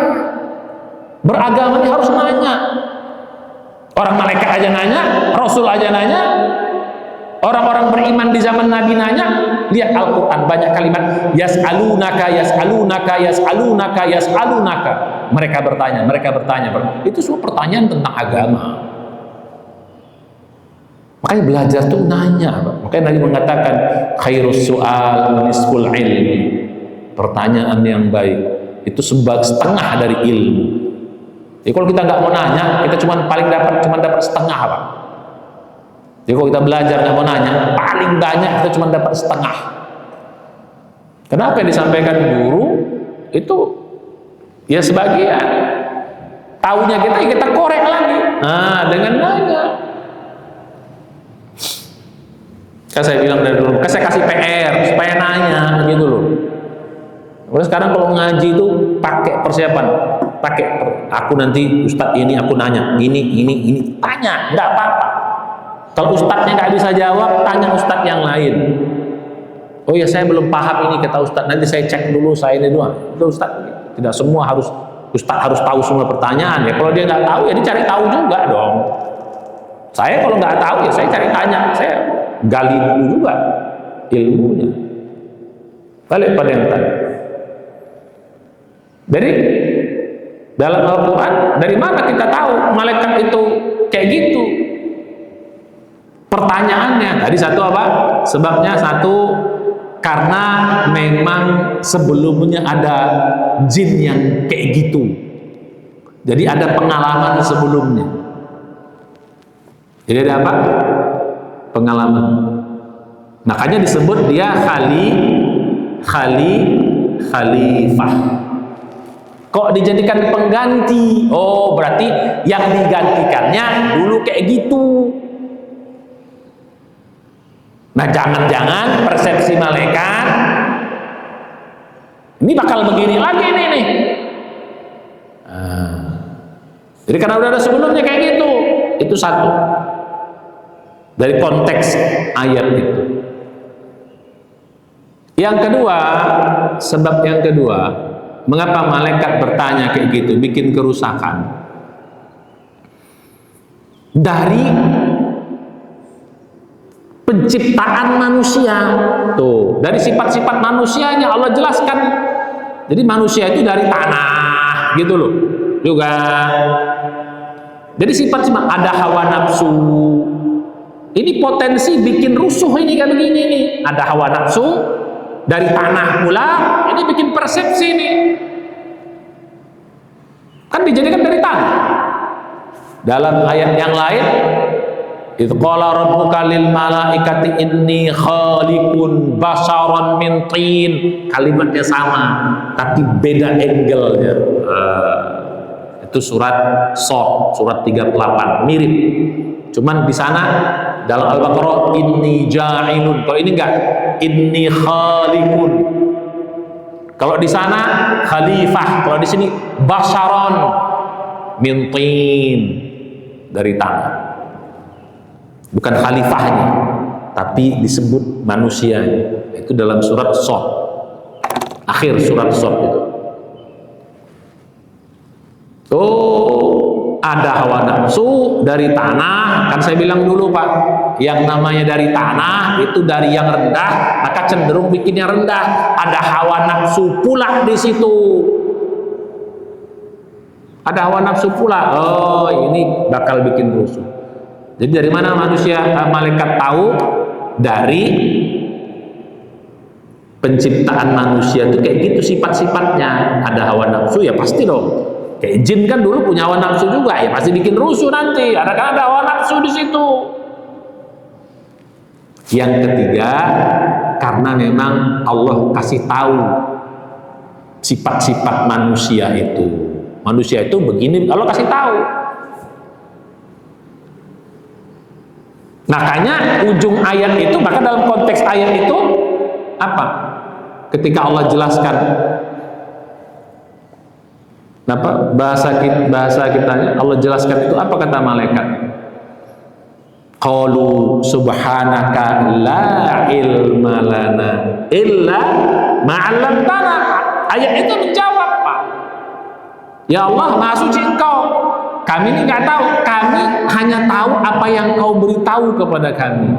Beragama ini harus nanya. Orang malaikat aja nanya, Rasul aja nanya, orang-orang beriman di zaman Nabi nanya. Lihat Al-Quran, banyak kalimat yas'alunaka, yas'alunaka, yas'alunaka, yas'alunaka. Mereka bertanya. Itu semua pertanyaan tentang agama. Makanya belajar tuh nanya. Makanya Nabi mengatakan khairus su'al nisful ilmi. Pertanyaan yang baik itu setengah dari ilmu. Jadi kalau kita nggak mau nanya, kita cuma dapat setengah, Pak. Jadi kalau kita belajar nggak mau nanya, paling banyak kita cuma dapat setengah. Kenapa yang disampaikan guru itu ya sebagian. Taunya kita korek lagi. Nah, dengan nanya. Kan saya bilang dari dulu, kan saya kasih PR supaya nanya gitu loh. Terus sekarang kalau ngaji itu pakai persiapan, aku nanti Ustadz ini aku nanya, ini tanya, nggak apa-apa. Kalau Ustadznya nggak bisa jawab, tanya Ustadz yang lain. Oh ya saya belum paham ini kata Ustadz, nanti saya cek dulu, saya ini doang. Itu Ustadz, tidak semua Ustadz harus tahu semua pertanyaan ya. Kalau dia nggak tahu ya dia cari tahu juga dong. Saya kalau nggak tahu ya saya cari tanya, saya gali dulu juga ilmunya. Balik pada yang tadi. Jadi dalam Al-Quran, dari mana kita tahu malaikat itu kayak gitu? Pertanyaannya tadi satu apa? Sebabnya satu, karena memang sebelumnya ada jin yang kayak gitu. Jadi ada pengalaman sebelumnya. Jadi ada apa? Pengalaman. Makanya disebut dia khalifah. Kok dijadikan pengganti? Oh, berarti yang digantikannya dulu kayak gitu. Nah, jangan-jangan persepsi malaikat ini bakal begini lagi nih. Jadi karena udah ada sebelumnya kayak gitu. Itu satu. Dari konteks ayat itu. Yang kedua, sebab yang kedua, mengapa malaikat bertanya kayak gitu, bikin kerusakan? Dari penciptaan manusia. Tuh, dari sifat-sifat manusianya Allah jelaskan. Jadi manusia itu dari tanah, gitu loh. Juga. Jadi sifat-sifat ada hawa nafsu. Ini potensi bikin rusuh ini kan begini nih. Ada hawa nafsu dari tanah pula, ini bikin persepsi nih. Kan dijadikan dari tanah. Dalam ayat yang lain, idz qala rabbuka lil malaikati inni khaliqun basharan min tin. Kalimatnya sama, tapi beda angle-nya. Itu surat Shad, surat 38, mirip. Cuman di sana Dalam Al-Baqarah inni ja'ilun. Kalau ini enggak, inni khaliqun. Kalau di sana khalifah, kalau di sini basharon min tin, dari tanah. Bukan khalifahnya, tapi disebut manusianya. Itu dalam surat Shad. Akhir surat Shad itu. Oh, ada hawa nafsu dari tanah. Kan saya bilang dulu Pak, yang namanya dari tanah itu dari yang rendah, maka cenderung bikinnya rendah. Ada hawa nafsu pula di situ. Ada hawa nafsu pula. Oh, ini bakal bikin rusuh. Jadi dari mana manusia, malaikat tahu? Dari penciptaan manusia itu kayak gitu sifat-sifatnya. Ada hawa nafsu ya pasti dong. Kayak jin kan dulu punya hawa nafsu juga, ya pasti bikin rusuh nanti. Ada hawa nafsu di situ. Yang ketiga, karena memang Allah kasih tahu sifat-sifat manusia itu. Manusia itu begini, Allah kasih tahu. Makanya ujung ayat itu, maka dalam konteks ayat itu apa? Ketika Allah jelaskan apa bahasa kita, Allah jelaskan itu apa kata malaikat? Qalu subhanaka la ilma lana illa ma 'allamtana. Ayat itu menjawab, Pak. Ya Allah, Maha Suci Engkau. Kami ini nggak tahu, kami hanya tahu apa yang Kau beritahu kepada kami.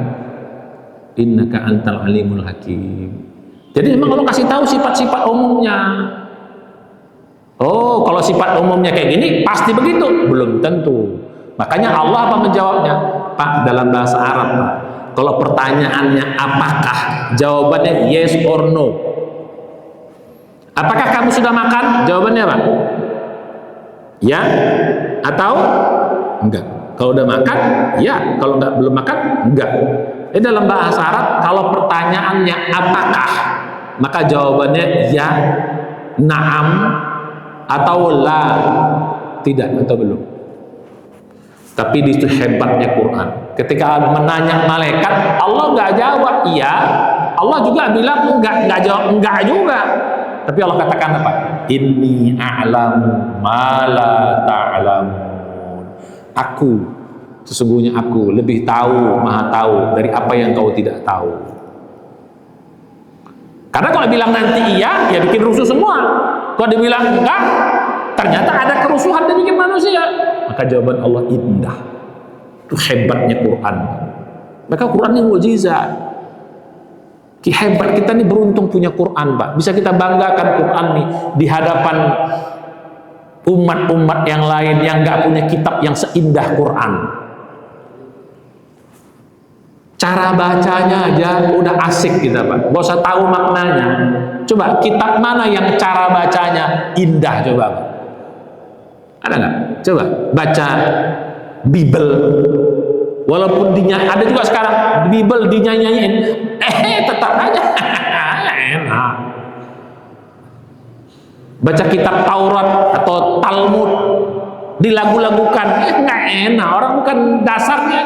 Innaka antal alimul hakim. Jadi memang Allah kasih tahu sifat-sifat umumnya. Oh, kalau sifat umumnya kayak gini, pasti begitu? Belum tentu. Makanya Allah apa menjawabnya? Pak, dalam bahasa Arab, Pak, kalau pertanyaannya apakah, jawabannya yes or no. Apakah kamu sudah makan? Jawabannya apa? Ya atau enggak. Kalau udah makan, ya. Kalau enggak, belum makan, enggak. Ini dalam bahasa Arab, kalau pertanyaannya apakah, maka jawabannya ya, na'am, atau la, tidak atau belum. Tapi itu hebatnya Quran. Ketika menanya malaikat, Allah nggak jawab iya, Allah juga bilang nggak jawab enggak juga. Tapi Allah katakan apa? Inni a'lamu ma la ta'lamun. Aku, sesungguhnya aku lebih tahu, maha tahu dari apa yang kau tidak tahu. Karena kalau bilang nanti iya, ya bikin rusuh semua. Kalau dibilang enggak, ternyata ada kerusuhan yang bikin manusia. Maka jawaban Allah indah. Itu hebatnya Quran. Maka Quran ini mukjizat. Hebat kita nih, beruntung punya Quran, Pak. Bisa kita banggakan Quran nih di hadapan umat-umat yang lain yang nggak punya kitab yang seindah Quran. Cara bacanya aja udah asik kita, Pak. Gak usah tahu maknanya. Coba kitab mana yang cara bacanya indah, coba, Pak? Ada nggak? Coba baca Bible. Walaupun ada juga sekarang Bible dinyanyiin, tetap aja enak. Baca kitab Taurat atau Talmud dilagu-lagukan, nggak enak. Orang bukan dasarnya.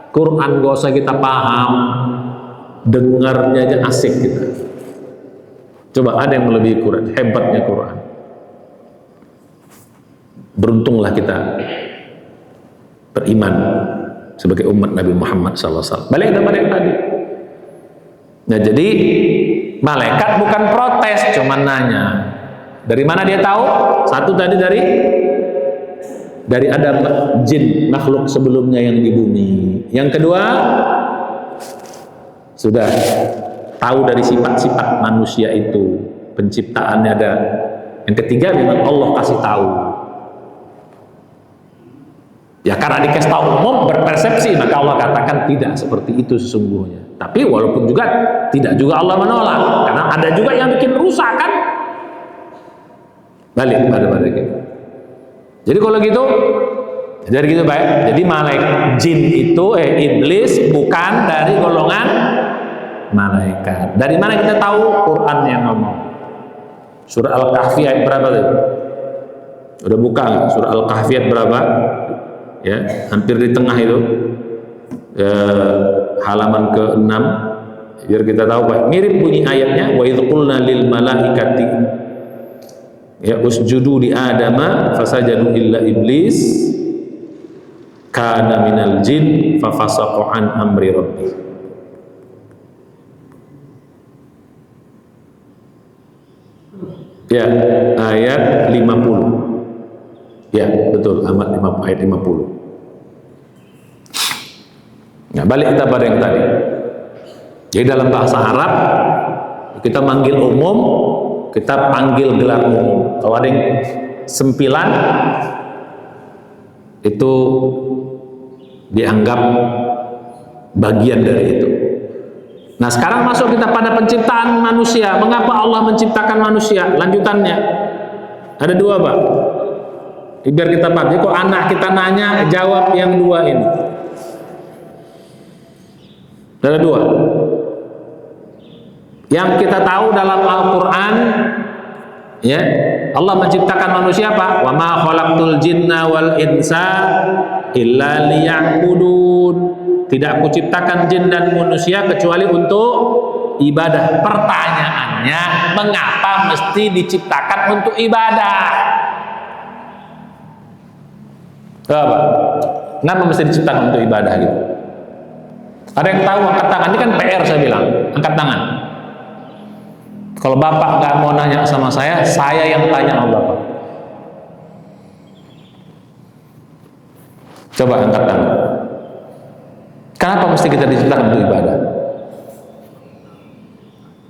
Quran gak usah kita paham, dengarnya aja asik kita. Coba ada yang melebihi Quran, hebatnya Quran. Beruntunglah kita beriman sebagai umat Nabi Muhammad SAW. Balik kepada yang tadi. Nah, jadi malaikat bukan protes, cuman nanya. Dari mana dia tahu? Satu tadi dari ada jin, makhluk sebelumnya yang di bumi. Yang kedua, sudah tahu dari sifat-sifat manusia itu, penciptaannya ada. Yang ketiga, memang Allah kasih tahu. Ya karena dikasih tahu umum, berpersepsi, maka Allah katakan tidak seperti itu sesungguhnya. Tapi walaupun juga tidak juga Allah menolak, karena ada juga yang bikin rusak kan. Balik pada kita. Jadi kalau gitu, jadi gitu baik. Jadi malaikat jin itu iblis bukan dari golongan malaikat. Dari mana kita tahu? Quran yang ngomong. Surah Al-Kahfi ayat berapa itu? Udah buka surah Al-Kahfi ayat berapa? Ya, hampir di tengah itu. halaman ke-6, biar kita tahu Pak. Mirip bunyi ayatnya, wa idz qulna lil malaikati ya usjudu li adama fasajadu illa iblis kana minal jin fafasaqa an amri rabbih. Ya, ayat 50. Ya, betul, ayat 50. Nah, balik kita pada yang tadi. Jadi dalam bahasa Arab kita manggil umum, kita panggil gelar umum. Kalau ada yang sempilan itu dianggap bagian dari itu. Nah, sekarang masuk kita pada penciptaan manusia. Mengapa Allah menciptakan manusia? Lanjutannya ada dua, Pak. Biar kita paham. Jadi kok anak kita nanya, jawab yang dua ini. Ada dua. Yang kita tahu dalam Al-Quran, ya, Allah menciptakan manusia Pak. Wa ma khalaqtul jinna wal insa illa liya'budun. Tidak aku ciptakan jin dan manusia kecuali untuk ibadah. Pertanyaannya, mengapa mesti diciptakan untuk ibadah? Apa? Kenapa mesti diciptakan untuk ibadah gitu? Ada yang tahu? Angkat tangan. Ini kan PR saya bilang. Angkat tangan. Kalau Bapak nggak mau nanya sama saya yang tanya sama Bapak. Coba angkat tangan. Kenapa mesti kita diciptakan untuk ibadah?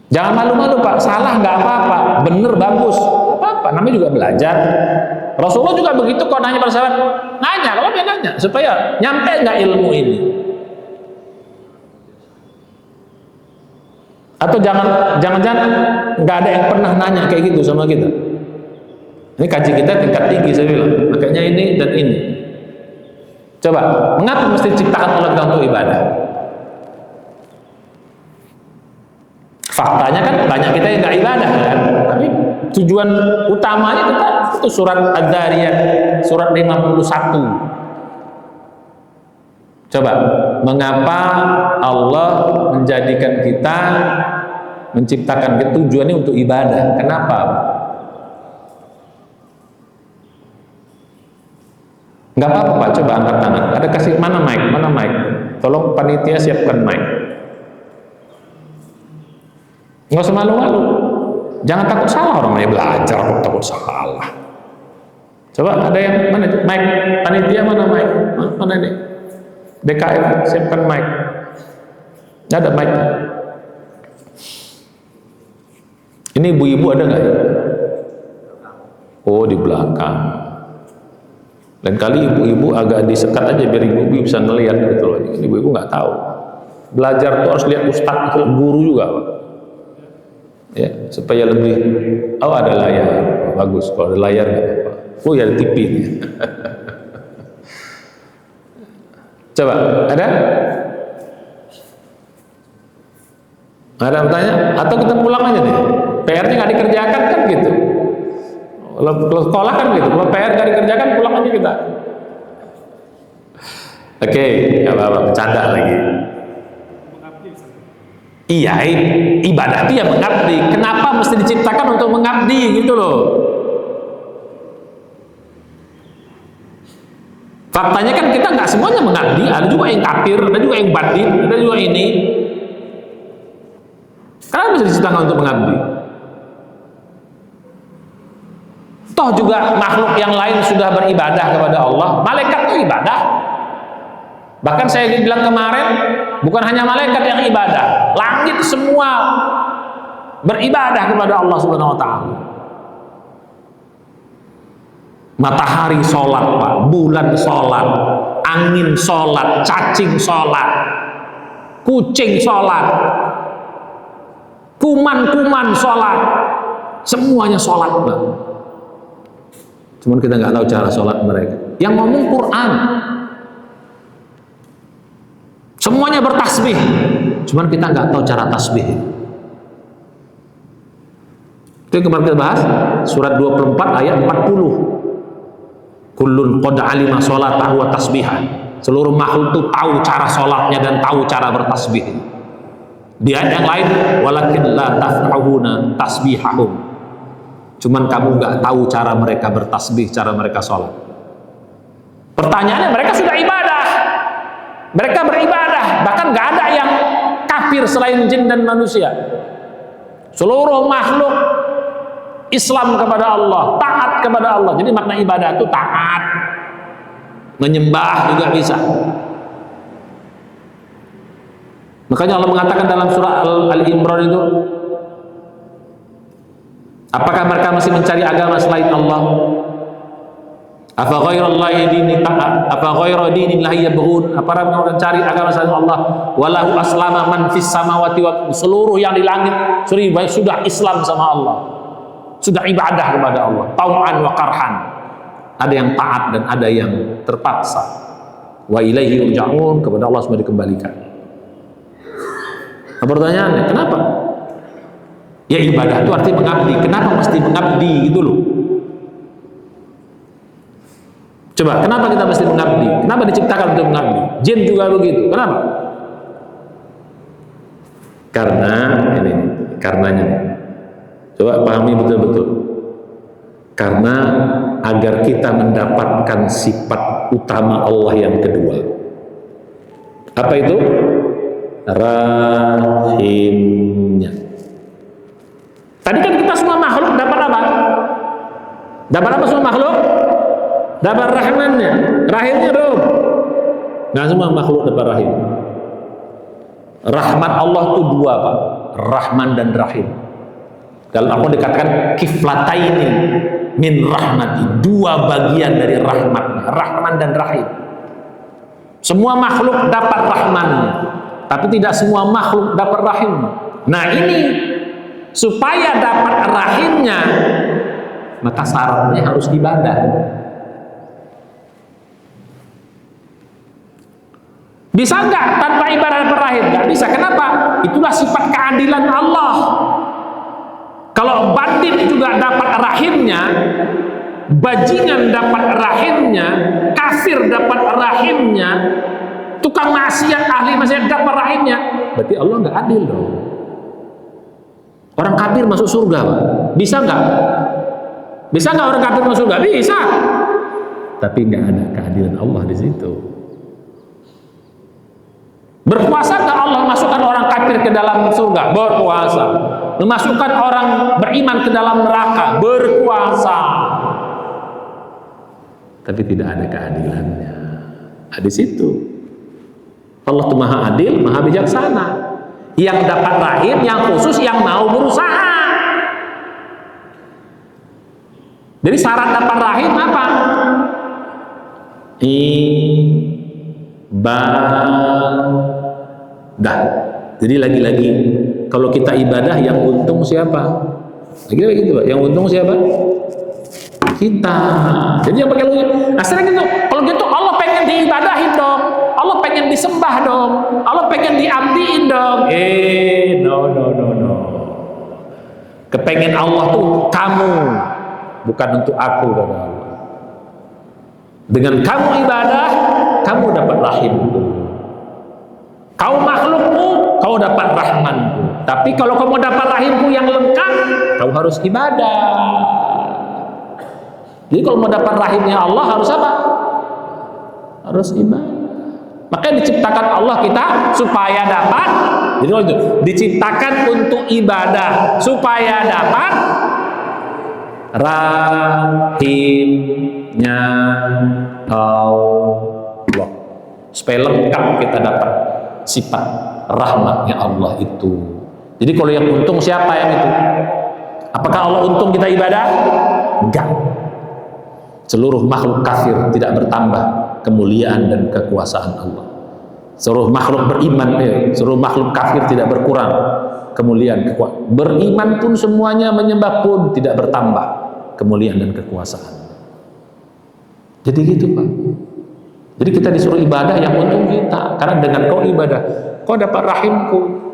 Jangan malu-malu Pak, salah nggak apa-apa, bener bagus, nggak apa-apa, namanya juga belajar. Rasulullah juga begitu, kalau nanya pada sahabat, nanya, kalau dia nanya, supaya nyampe nggak ilmu ini. Atau jangan-jangan nggak ada yang pernah nanya kayak gitu sama kita. Ini kaji kita tingkat tinggi saya bilang, makanya ini dan ini. Coba, mengapa mesti diciptakan oleh kita untuk ibadah? Faktanya kan banyak kita yang nggak ibadah kan, tapi tujuan utamanya kita itu surat Ad-Dzariyat surat 51. Coba, mengapa Allah menjadikan kita, menciptakan kita, tujuannya untuk ibadah? Kenapa? Nggak apa-apa Pak, coba angkat tangan. Ada kasih, mana mic? Mana mic? Tolong panitia siapkan mic. Nggak usah malu-malu. Jangan takut salah, orang yang belajar kok takut salah. Coba ada yang mana? Mic panitia mana mic? Mana ini? DKM siapkan mic. Nggak ada mic. Ini ibu-ibu ada nggak ya? Oh, di belakang. Lain kali ibu-ibu agak disekat aja biar ibu-ibu bisa ngelihat gitu loh. Ini ibu-ibu nggak tahu. Belajar tuh harus lihat ustadz, guru juga Pak. Ya, supaya lebih. Oh, ada layar, bagus. Kalau ada layar nggak apa-apa. Oh ya, ada TV. Coba, ada? Ada yang bertanya? Atau kita pulang aja deh. PR-nya nggak dikerjakan kan gitu. Kalau sekolah kan gitu, kalau PR nggak dikerjakan pulang aja kita. Oke, nggak apa-apa, bercanda lagi. Iya, ibadah itu ya mengabdi. Kenapa mesti diciptakan untuk mengabdi gitu loh? Faktanya kan kita nggak semuanya mengabdi, ada juga yang kafir, ada juga yang batin, ada juga ini. Kenapa mesti diciptakan untuk mengabdi? Toh juga makhluk yang lain sudah beribadah kepada Allah. Malaikat itu ibadah. Bahkan saya bilang kemarin, bukan hanya malaikat yang ibadah, langit semua beribadah kepada Allah Subhanahu wa taala. Matahari sholat Pak, bulan sholat, angin sholat, cacing sholat, kucing sholat, kuman-kuman sholat, semuanya sholat Pak. Cuman kita nggak tahu cara sholat mereka. Yang ngomong Quran, semuanya bertasbih, cuman kita nggak tahu cara tasbih. Itu yang kemarin kita bahas, surat 24 ayat 40. Kullun qad alima sholatahu wa tasbihah. Seluruh makhluk itu tahu cara sholatnya dan tahu cara bertasbih. Di ayat yang lain, walakin la tafqahuna tasbihahum. Cuman kamu nggak tahu cara mereka bertasbih, cara mereka sholat. Pertanyaannya, mereka sudah ibadah, mereka beribadah, bahkan nggak ada yang kafir selain jin dan manusia. Seluruh makhluk Islam kepada Allah, taat kepada Allah. Jadi makna ibadah itu taat, menyembah juga bisa. Makanya Allah mengatakan dalam surah Al-Imran itu, apakah mereka masih mencari agama selain Allah? Afa ghairallahi dinillahi yabghun? Apa mereka mencari agama selain Allah? Walahu aslama man fis samawati wa, seluruh yang di langit sudah Islam sama Allah, sudah ibadah kepada Allah, tau'an wa karhan. Ada yang taat dan ada yang terpaksa. Wa ilaihi yurja'un, kepada Allah semua dikembalikan. Nah, pertanyaannya, kenapa? Ya ibadah itu artinya mengabdi. Kenapa mesti mengabdi gitu loh? Coba, kenapa kita mesti mengabdi? Kenapa diciptakan untuk mengabdi? Jin juga begitu. Kenapa? Karena ini, karenanya. Coba pahami betul-betul. Karena agar kita mendapatkan sifat utama Allah yang kedua. Apa itu? Rahimnya. Tadi kan kita semua makhluk dapat apa? Dapat apa semua makhluk? Dapat rahmannya. Rahimnya dong. Nggak semua makhluk dapat rahim. Rahmat Allah itu dua, Pak. Rahman dan Rahim. Kalau aku dikatakan kiflataini min rahmati, dua bagian dari rahmatnya, Rahman dan Rahim. Semua makhluk dapat rahmannya, tapi tidak semua makhluk dapat rahimnya. Nah ini, supaya dapat rahimnya, maka syaratnya harus ibadah. Bisa nggak tanpa ibadah dapat rahim? Nggak bisa. Kenapa? Itulah sifat keadilan Allah. Kalau bandit juga dapat rahimnya, bajingan dapat rahimnya, kafir dapat rahimnya, tukang maksiat, ahli maksiat dapat rahimnya, berarti Allah nggak adil dong. Orang kafir masuk surga, Pak. Bisa nggak? Bisa nggak orang kafir masuk surga? Bisa. Tapi nggak ada keadilan Allah di situ. Berkuasa nggak Allah masukkan orang kafir ke dalam surga? Berkuasa. Memasukkan orang beriman ke dalam neraka? Berkuasa. Tapi tidak ada keadilannya. Nah, di situ Allah itu maha adil, maha bijaksana. Yang dapat rahim, yang khusus, yang mau berusaha. Jadi syarat dapat rahim apa? Ibadah. Jadi lagi-lagi, kalau kita ibadah, yang untung siapa? Lagi-lagi gitu, Pak. Yang untung siapa? Kita. Jadi yang pakai logika. Nah, sering gitu. Kalau gitu Allah pengen diibadahin dong. Allah pengen disembah dong. Allah pengen diabdiin dong. No. Kepengen Allah tuh kamu, bukan untuk aku, kata Allah. Dengan kamu ibadah, kamu dapat rahimku. Kau makhlukku, kau dapat rahmanku. Tapi kalau kamu dapat rahimku yang lengkap, kau harus ibadah. Jadi kalau mau dapat rahimnya Allah harus apa? Harus ibadah. Makanya diciptakan Allah kita supaya dapat. Jadi kalau itu diciptakan untuk ibadah supaya dapat rahimnya Allah. Supaya lengkap kita dapat sifat rahmatnya Allah itu. Jadi kalau yang untung siapa yang itu? Apakah Allah untung kita ibadah? Enggak. Seluruh makhluk kafir tidak bertambah kemuliaan dan kekuasaan Allah. Seluruh makhluk beriman, seluruh makhluk kafir tidak berkurang kemuliaan, kekuasaan. Beriman pun semuanya menyembah pun tidak bertambah kemuliaan dan kekuasaan. Jadi gitu, Pak. Jadi kita disuruh ibadah yang untung kita, karena dengan kau ibadah, kau dapat rahimku.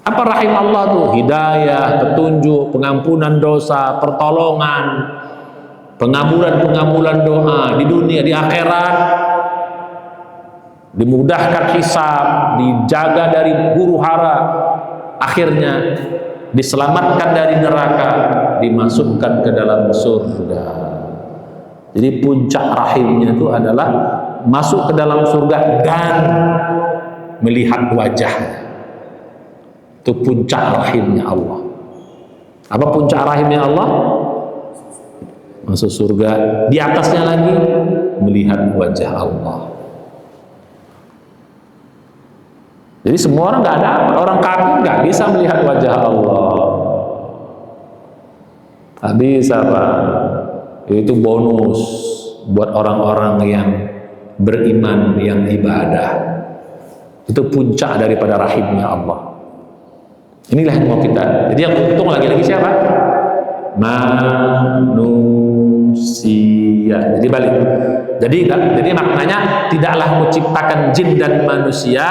Apa rahim Allah tuh? Hidayah, petunjuk, pengampunan dosa, pertolongan, pengabulan doa di dunia, di akhirat. dimudahkan hisab, dijaga dari huru hara, akhirnya diselamatkan dari neraka, dimasukkan ke dalam surga. Jadi puncak rahimnya itu adalah masuk ke dalam surga dan melihat wajahnya. Itu puncak rahimnya Allah. Apa puncak rahimnya Allah? Masuk surga, di atasnya lagi melihat wajah Allah. Jadi semua orang nggak dapat, orang kafir nggak bisa melihat wajah Allah. Nggak bisa, Pak. Itu bonus buat orang-orang yang beriman, yang ibadah. Itu puncak daripada rahimnya Allah. Inilah yang mau kita. Jadi yang untung lagi-lagi siapa? Manusia. Jadi balik. Jadi maknanya tidaklah kuciptakan jin dan manusia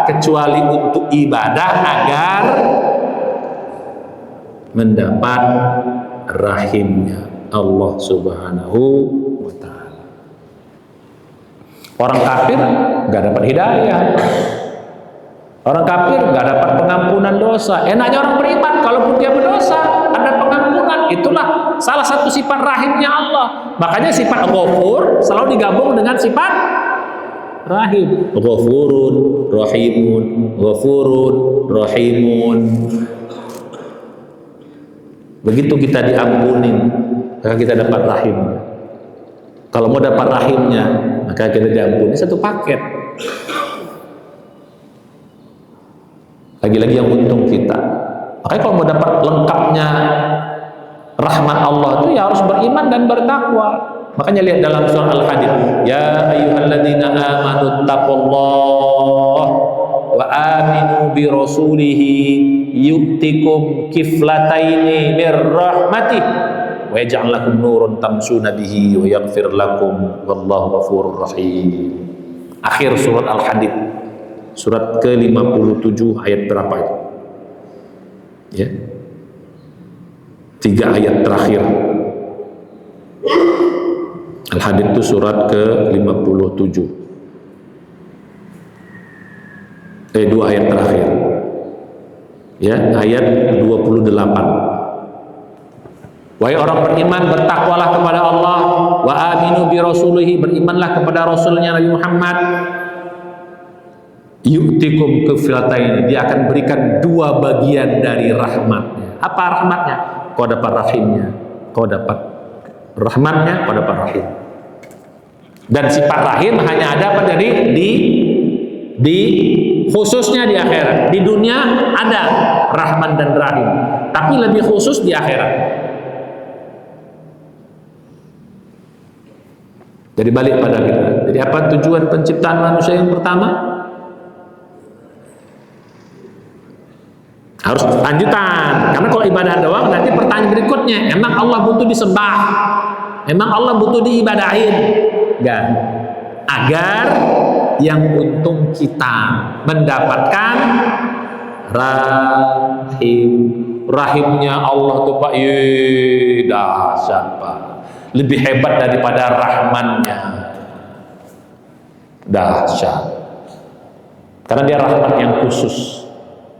kecuali untuk ibadah agar mendapat rahimnya Allah Subhanahu wa ta'ala. Orang kafir nggak dapat hidayah. Orang kafir nggak dapat pengampunan dosa. Enaknya orang beriman, kalaupun dia berdosa ada pengampunan. Itulah salah satu sifat rahimnya Allah. Makanya sifat Ghafur selalu digabung dengan sifat rahim. Ghafurun, rahimun, ghafurun, rahimun. Begitu kita diampunin, maka kita dapat rahimnya. Kalau mau dapat rahimnya, maka kita diampuni, satu paket. Lagi-lagi yang untung kita. Makanya kalau mau dapat lengkapnya rahmat Allah itu ya harus beriman dan bertakwa. Makanya lihat dalam surah Al-Hadid, ya ayyuhalladzina amanu taqullaha wa aminu bi rasulihi yu'tikum kiflataini mir rahmatih wa yaj'al lakum nurun tamshuna bihi wa yaghfir lakum wallahu ghafurur rahim. Akhir surat Al-Hadid, surat ke-57 ayat berapa itu? Ya. 3 ayat terakhir. Al-Hadid itu surat ke-57. 2 ayat terakhir. Ya, ayat 28. Wahai orang beriman, bertakwalah kepada Allah, wa aminu bi rasulihi, berimanlah kepada rasulnya Nabi Muhammad. Yu'tikum kiflataini, dia akan berikan 2 bagian dari rahmatnya. Apa rahmatnya? Kau dapat rahimnya, kau dapat rahmatnya, kau dapat rahim. Dan sifat rahim hanya ada pada di khususnya di akhirat. Di dunia ada rahman dan rahim, tapi lebih khusus di akhirat. Jadi balik pada kita. Jadi apa tujuan penciptaan manusia yang pertama? Harus lanjutan, karena kalau ibadah doang nanti pertanyaan berikutnya, emang Allah butuh disembah, emang Allah butuh diibadahin? Enggak. Agar yang untung kita mendapatkan rahimnya Allah tuh Pak, dahsyat Pak, lebih hebat daripada rahmannya, dahsyat, karena dia rahmat yang khusus.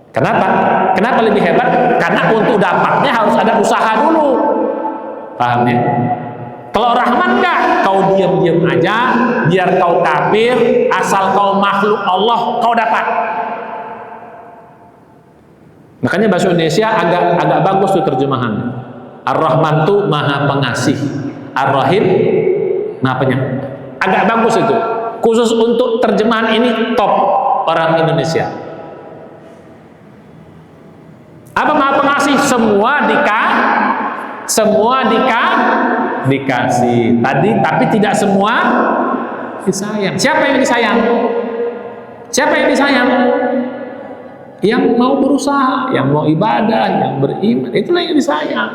Kenapa? Kenapa lebih hebat? Karena untuk dapatnya harus ada usaha dulu. Paham ya? Kalau rahmat enggak, kau diam-diam aja, biar kau kafir, asal kau makhluk Allah, kau dapat. Makanya bahasa Indonesia agak bagus tuh terjemahannya. Ar-Rahman tuh maha pengasih, Ar-Rahim maha penyayang. Agak bagus itu. Khusus untuk terjemahan ini top orang Indonesia. Apa maha pengasih? Semua dikasih tadi, tapi tidak semua disayang. Siapa yang disayang? Siapa yang disayang? Yang mau berusaha, yang mau ibadah, yang beriman, itulah yang disayang.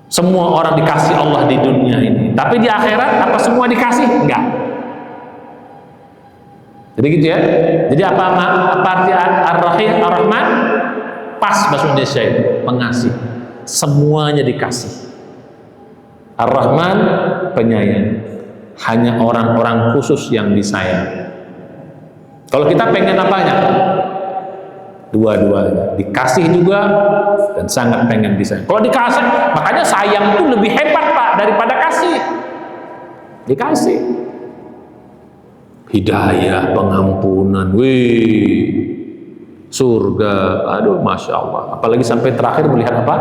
Semua orang dikasih Allah di dunia ini, tapi di akhirat apa semua dikasih? Enggak. Jadi gitu ya. Jadi apa arti Ar-Rahim, Ar-Rahman? Pas bahasa Indonesia itu, pengasih. Semuanya dikasih. Ar-Rahman penyayang. hanya orang-orang khusus yang disayang. Kalau kita pengen apanya? Dua-duanya, dikasih juga dan sangat pengen disayang. Kalau dikasih, makanya sayang itu lebih hebat Pak daripada kasih. Dikasih hidayah, pengampunan, surga, aduh masya Allah. Apalagi sampai terakhir melihat apa?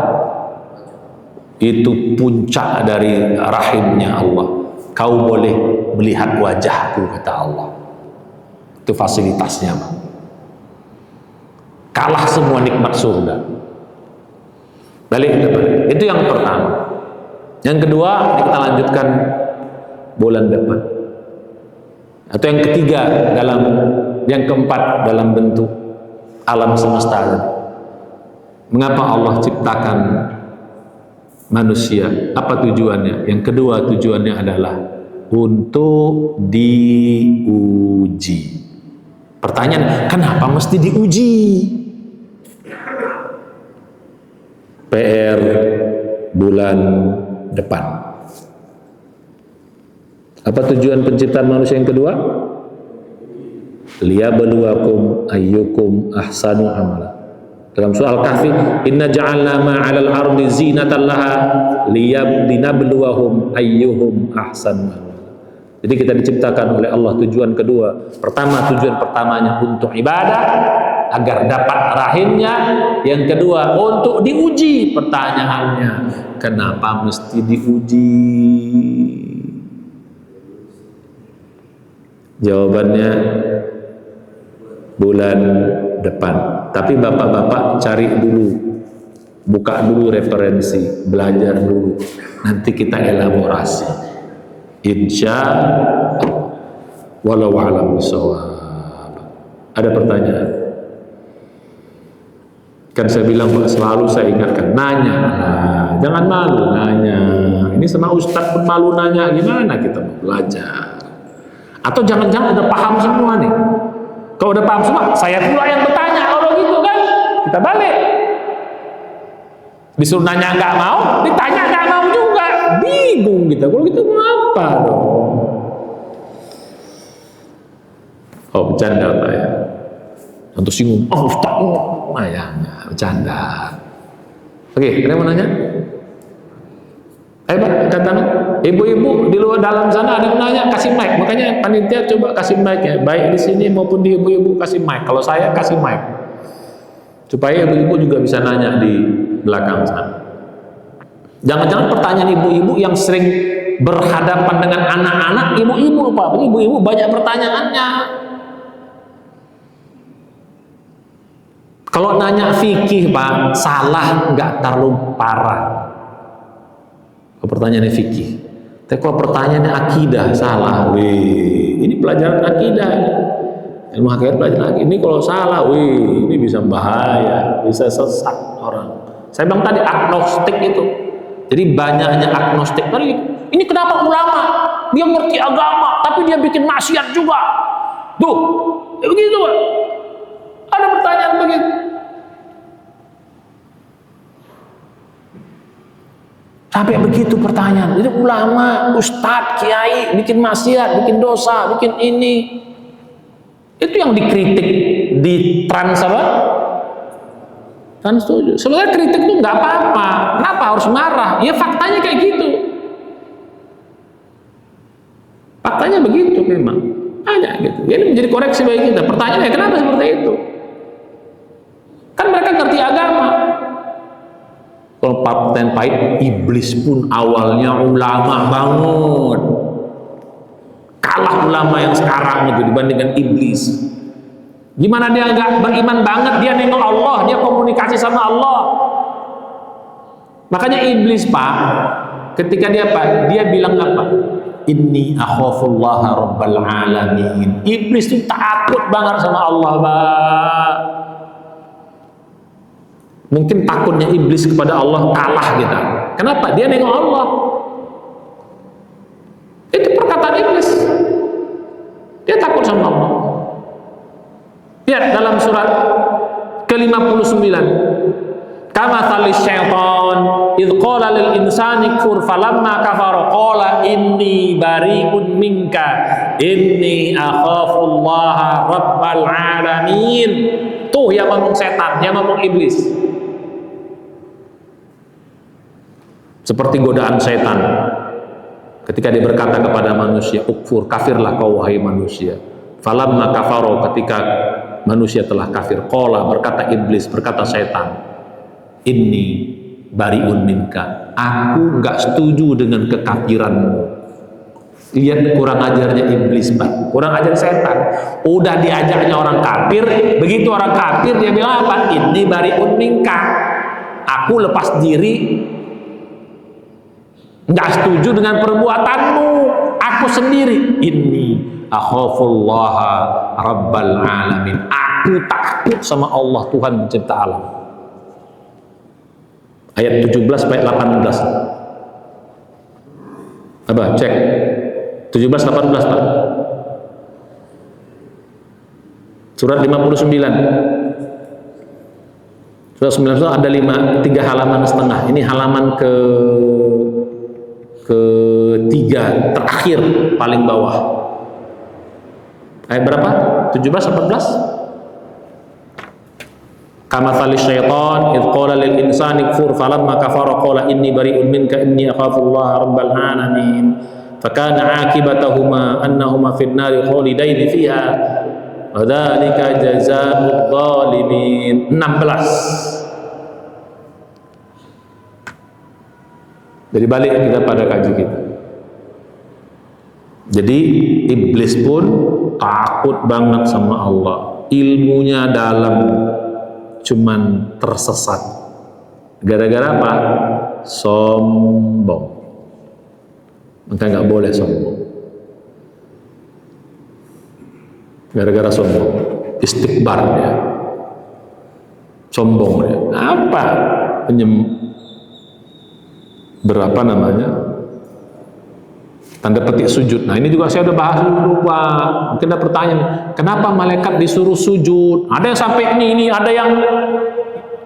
Itu puncak dari rahimnya Allah. Kau boleh melihat wajahku, kata Allah. Itu fasilitasnya, Pak. Kalah semua nikmat surga. Balik ke depan. Itu yang pertama. Yang kedua, kita lanjutkan bulan depan. Atau yang ketiga, yang keempat dalam bentuk alam semesta. Mengapa Allah ciptakan manusia? Apa tujuannya? Yang kedua, tujuannya adalah untuk diuji. Pertanyaan, kenapa mesti diuji? PR bulan depan. Apa tujuan penciptaan manusia yang kedua? Liyabluwakum ayyukum ahsanu amala. Dalam surah Al-Kahfi, inna ja'alna ma 'alal ardi zinatan laha linabluwahum ayyuhum ahsanu amala. Jadi kita diciptakan oleh Allah, tujuan kedua. Pertama, tujuan pertamanya untuk ibadah agar dapat rahimnya. Yang kedua, untuk diuji. Pertanyaannya, kenapa mesti diuji? Jawabannya bulan depan. Tapi bapak-bapak cari dulu, buka dulu referensi, belajar dulu. Nanti kita elaborasi. Insya Allah. Walau a'lam bishawab. Ada pertanyaan? Kan saya bilang Pak, selalu saya ingatkan, nanya, jangan malu nanya. Ini sama ustadz pun malu nanya, gimana kita mau belajar? Atau jangan-jangan udah paham semua nih? Kalau udah paham semua, saya pula yang bertanya. Kalau gitu kan, kita balik. Disuruh nanya nggak mau, ditanya nggak mau juga, bingung kita. Kalau gitu mau apa dong? Oh, bercanda Pak ya. Untuk singgung, oh Ustaz, ya, bercanda. Oke, ada yang mau nanya? Ayo Pak, katakan. Ibu-ibu di luar dalam sana ada yang nanya, kasih mic. Makanya panitia coba kasih mic ya, baik di sini maupun di ibu-ibu kasih mic. Kalau saya kasih mic, supaya ibu-ibu juga bisa nanya di belakang sana. Jangan-jangan pertanyaan ibu-ibu yang sering berhadapan dengan anak-anak, ibu-ibu Pak, ibu-ibu banyak pertanyaannya. Kalau nanya fikih Pak, salah nggak terlalu parah. Kalau pertanyaannya fikih. Tapi kalau pertanyaannya akidah, salah. Ini pelajaran akidah. Ilmu hakikat pelajaran akidah. Ini kalau salah, ini bisa bahaya, bisa sesat orang. Saya bilang tadi agnostik itu. Jadi banyaknya agnostik tadi. Ini kenapa ulama? Dia ngerti agama, tapi dia bikin maksiat juga. Tuh, begitu Pak. Ada pertanyaan begitu. Sampai begitu pertanyaan. Ini ulama, ustadz, kiai bikin maksiat, bikin dosa, bikin ini. Itu yang dikritik di trans apa? Trans setuju. Sebenarnya kritik itu nggak apa-apa. Kenapa harus marah? Ya faktanya kayak gitu. Faktanya begitu memang. Hanya gitu. Ini menjadi koreksi bagi kita. Pertanyaannya kenapa seperti itu? Kan mereka ngerti agama. Kalau paten pahit, iblis pun awalnya ulama banget. Kalah ulama yang sekarang itu dibandingkan iblis. Gimana dia nggak beriman banget? Dia nengok Allah, dia komunikasi sama Allah. Makanya iblis Pak, ketika dia bilang apa? Inni akhafullaha rabbal alamin. Iblis itu takut banget sama Allah Pak. Mungkin takutnya iblis kepada Allah kalah kita. Kenapa? Dia nengok Allah. Itu perkataan iblis. Dia takut sama Allah. Lihat dalam surat ke-59. Kama thalis syaitan idh qala lil insani kfur falamma kafara qala inni bari'un minka inni akhafullaha rabbal alamin. Tuh yang ngomong setan, yang ngomong iblis. Seperti godaan setan ketika dia berkata kepada manusia, ukfur, kafirlah kau wahai manusia. Falamma kafaro, ketika manusia telah kafir, qala, berkata iblis, berkata setan, inni bari'un minka, aku enggak setuju dengan kekafiranmu. Lihat kurang ajarnya iblis, Pak. Kurang ajar setan. Udah diajaknya orang kafir, begitu orang kafir dia bilang apa? Inni bari'un minka, aku lepas diri, enggak setuju dengan perbuatanmu, aku sendiri. Inni akhafullaha rabbal alamin, aku takut sama Allah, Tuhan pencipta alam. Ayat 17 ayat 18. Apa? Cek 17 18, Pak. Surat 59. Surat 9 itu ada 3 halaman setengah. Ini halaman ketiga terakhir paling bawah. Ayat berapa? 17 18. Kamathali syaitan idh qala lil insani kfur falamma kafara qala inni bari'un minka inni akhafullaha rabbal alamin fakana akibatahuma annahuma fin nari khalidaini fiha wa dzalika jazaa'udz zalimin. 16. Jadi balik kita pada kaji kita. Jadi iblis pun takut banget sama Allah, ilmunya dalam, cuman tersesat gara-gara apa? Sombong. Maka nggak boleh sombong. Gara-gara sombong, istikbar dia, sombong dia. Apa? Berapa namanya? Tanda petik sujud. Nah ini juga saya udah bahas dulu, Pak. Mungkin ada pertanyaan, kenapa malaikat disuruh sujud? Ada yang sampai ini ada yang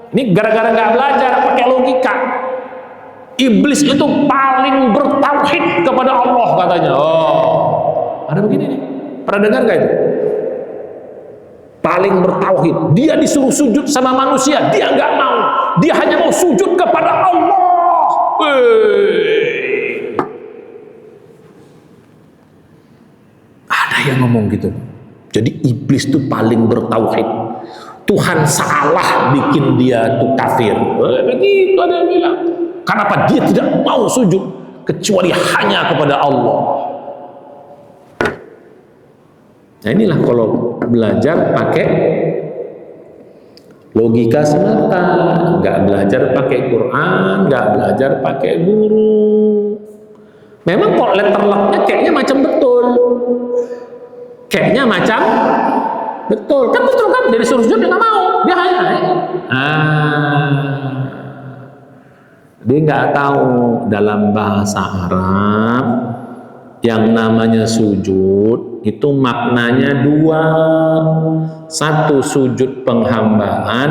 ini gara-gara nggak belajar pakai logika. Iblis itu paling bertauhid kepada Allah katanya. Oh, ada begini nih. Pernah dengar nggak itu? Paling bertauhid. Dia disuruh sujud sama manusia, dia nggak mau. Dia hanya mau sujud kepada Allah. Yang ngomong gitu. Jadi iblis itu paling bertauhid. Tuhan salah bikin dia tuh kafir. Begitu ada yang bilang. Kenapa dia tidak mau sujud kecuali hanya kepada Allah? Nah inilah kalau belajar pakai logika semata, nggak belajar pakai Quran, nggak belajar pakai guru. Memang kok letterlocknya kayaknya macam betul. Kayaknya macam betul kan, dia disuruh sujud dia nggak mau, dia hanya dia nggak tahu dalam bahasa Arab yang namanya sujud itu maknanya 2. 1 sujud penghambaan,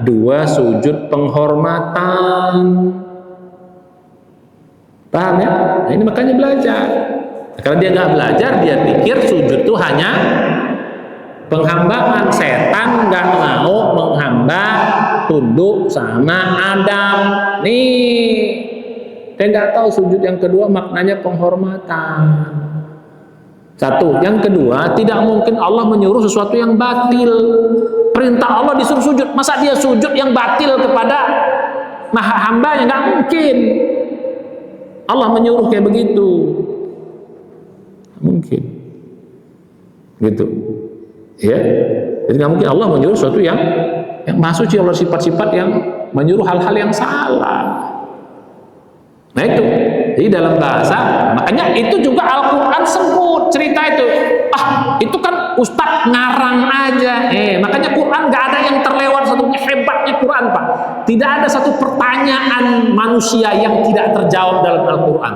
2 sujud penghormatan. Paham ya? Nah, ini makanya belajar. Karena dia nggak belajar, dia pikir sujud itu hanya penghambaan. Setan nggak mau menghamba tunduk sama Adam. Nih, dia nggak tahu sujud yang kedua maknanya penghormatan. 1. Yang kedua, tidak mungkin Allah menyuruh sesuatu yang batil. Perintah Allah disuruh sujud, masa dia sujud yang batil kepada maha hambanya? Nggak mungkin. Allah menyuruh kayak begitu. Mungkin gitu ya. Jadi nggak mungkin Allah menyuruh sesuatu yang maha suci. Allah sifat-sifat yang menyuruh hal-hal yang salah. Nah itu, jadi dalam bahasa, makanya itu juga Al-Quran sebut cerita itu. Itu kan Ustadz ngarang aja. Makanya Quran nggak ada yang terlewat satunya. Hebatnya Quran, Pak, tidak ada satu pertanyaan manusia yang tidak terjawab dalam Al-Quran.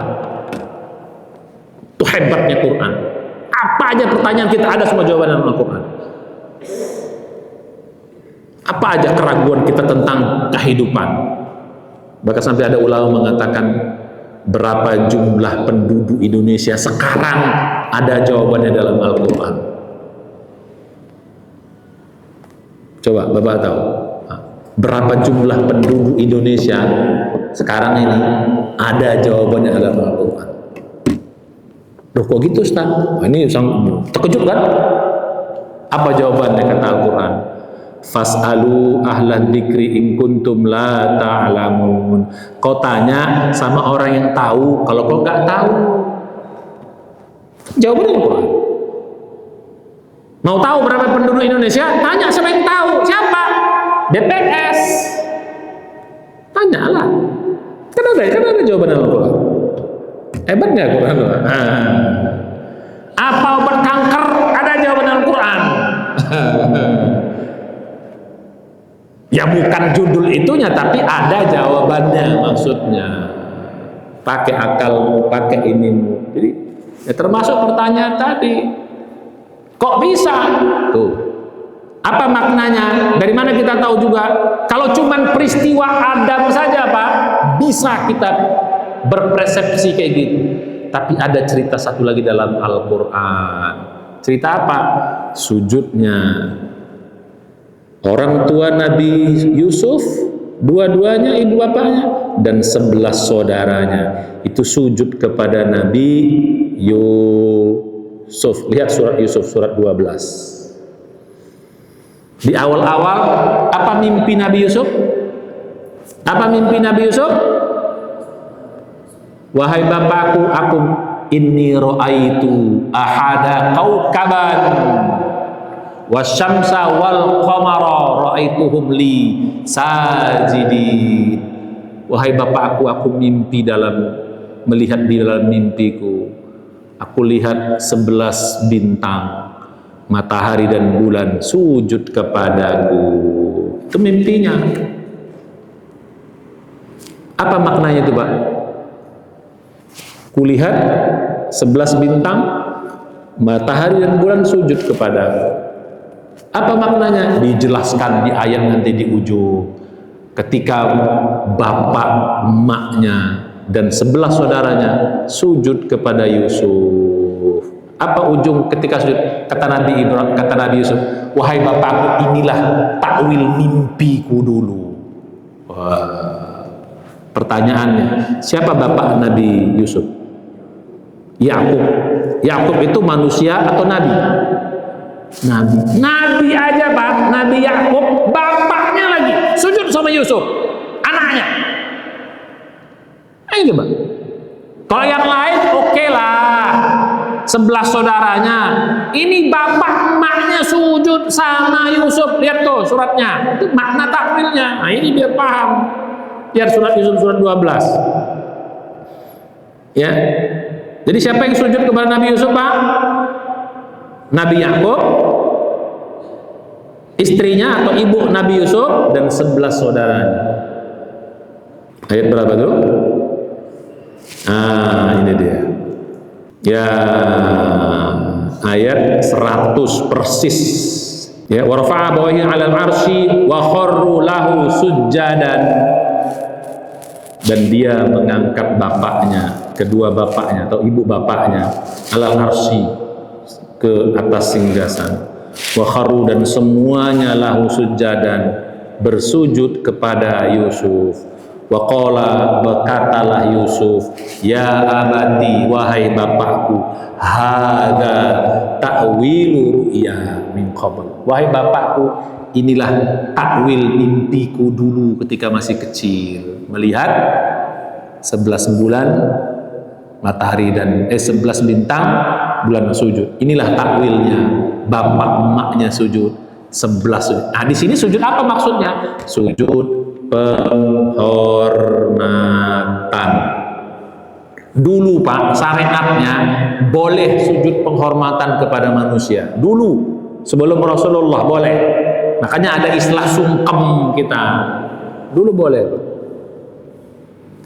Itu hebatnya Quran. Apa aja pertanyaan kita ada semua jawaban dalam Al-Quran. Apa aja keraguan kita tentang kehidupan, Bahkan sampai ada ulama mengatakan berapa jumlah penduduk Indonesia sekarang, ada jawabannya dalam Al-Quran. Coba Bapak tahu berapa jumlah penduduk Indonesia sekarang ini, ada jawabannya dalam Al-Quran. Loh kok gitu Ustaz? Ini terkejut kan? Apa jawabannya kata Al-Quran? Fas'alu ahlan dzikri in kuntum la ta'lamun. Kau tanya sama orang yang tahu kalau kau nggak tahu. Jawabannya Al-Quran. Mau tahu berapa penduduk Indonesia? Tanya sama yang tahu. Siapa? BPS. Tanyalah. Kan ada jawaban Al-Quran. Hebat nggak Al-Quran? Apa obat kanker? Ada jawaban Al-Quran. Ya bukan judul itunya, tapi ada jawabannya, maksudnya. Pakai akalmu, pakai inimu. Jadi ya termasuk pertanyaan tadi. Kok bisa? Tuh. Apa maknanya? Dari mana kita tahu juga? Kalau cuman peristiwa Adam saja Pak, bisa kita berpersepsi kayak gitu. Tapi ada cerita satu lagi dalam Al-Quran. Cerita apa? Sujudnya orang tua Nabi Yusuf, dua-duanya ibu bapaknya, dan 11 saudaranya itu sujud kepada Nabi Yusuf. Lihat surat Yusuf, surat 12. Di awal-awal, apa mimpi Nabi Yusuf? Apa mimpi Nabi Yusuf? Wahai bapakku, aku inni ra'aitu ahada kaukaban wasyamsa wal qamara ra'aituhum li sajidin. Wahai bapakku, aku melihat di dalam mimpiku, aku lihat 11 bintang, matahari dan bulan sujud kepadaku. Itu mimpinya. Apa maknanya itu Pak? Kulihat 11 bintang, matahari dan bulan sujud kepadaku. Apa maknanya? Dijelaskan di ayat nanti di ujung. Ketika bapak, emaknya, dan 11 saudaranya sujud kepada Yusuf. Apa ujung ketika sujud? Kata Nabi Ibrahim, kata Nabi Yusuf, wahai bapakku, inilah takwil mimpiku dulu. Wah. Pertanyaannya, siapa bapak Nabi Yusuf? Yakub. Yakub itu manusia atau nabi? Nabi. Nabi aja Pak, Nabi Yakub, bapaknya lagi sujud sama Yusuf, anaknya. Ayo coba. Kalau yang lain oke lah, 11 saudaranya. Ini bapak emaknya sujud sama Yusuf. Lihat tuh suratnya, itu makna takwilnya. Nah ini biar paham. Lihat surat Yusuf surat 12. Ya. Jadi siapa yang sujud kepada Nabi Yusuf Pak? Nabi Yakub, istrinya atau ibu Nabi Yusuf, dan 11 saudaranya. Ayat berapa tuh? Ini dia. Ya, ayat 100 persis. Ya, wa rafa'a bawahi 'alal 'arsy wa kharru lahu sujjadan. Dan dia mengangkat bapaknya, kedua bapaknya atau ibu bapaknya, 'alal 'arsy, ke atas singgasana. Wa kharru, dan semuanya lahu sujjadan, bersujud kepada Yusuf. Wa qala, berkatalah Yusuf, ya abati, wahai bapakku, hadza ta'wilu ru'ya min qabl. Wahai bapakku, inilah takwil mimpiku dulu ketika masih kecil, melihat 11 bulan matahari dan 11 bintang, bulan sujud. Inilah takwilnya. Bapak emaknya sujud, 11 sujud. Nah, di sini sujud apa maksudnya? Sujud penghormatan. Dulu Pak, syariatnya boleh sujud penghormatan kepada manusia. Dulu, sebelum Rasulullah boleh. Makanya ada istilah sungkem kita. Dulu boleh.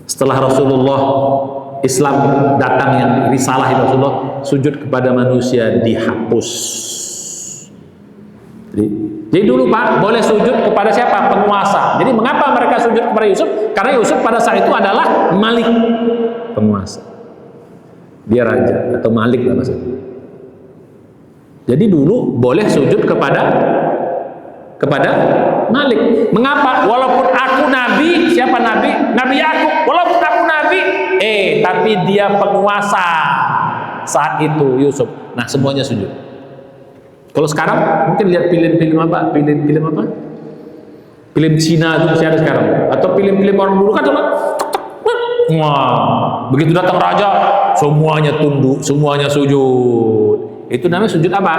Setelah Rasulullah, Islam datang, yang risalah Rasulullah, sujud kepada manusia dihapus. Jadi dulu Pak, boleh sujud kepada siapa? Penguasa. Jadi mengapa mereka sujud kepada Yusuf? Karena Yusuf pada saat itu adalah malik, penguasa. Dia raja atau malik lah maksudnya. Jadi dulu boleh sujud kepada malik. Mengapa? Walaupun aku nabi, siapa nabi? Nabi Yakub. Walaupun aku nabi, tapi dia penguasa saat itu Yusuf. Nah, semuanya sujud. Kalau sekarang mungkin lihat film-film apa? Film-film apa? Film Cina itu masih ada sekarang. Atau film-film orang dulu kan coba. Wah, begitu datang raja, semuanya tunduk, semuanya sujud. Itu namanya sujud apa?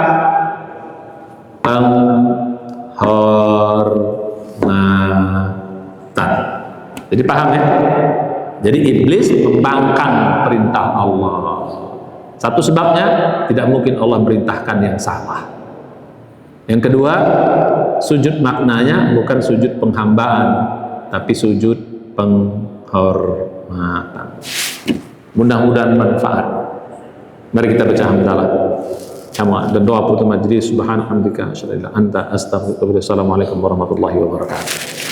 Penghormatan. Jadi paham ya? Jadi iblis membangkang perintah Allah. Satu sebabnya, tidak mungkin Allah merintahkan yang salah. Yang kedua, sujud maknanya bukan sujud penghambaan, tapi sujud penghormatan. Mudah-mudahan manfaat. Mari kita baca hamdalah. Dan doa putus majlis. Subhanallah, anta astaghfiruka. Assalamualaikum warahmatullahi wabarakatuh.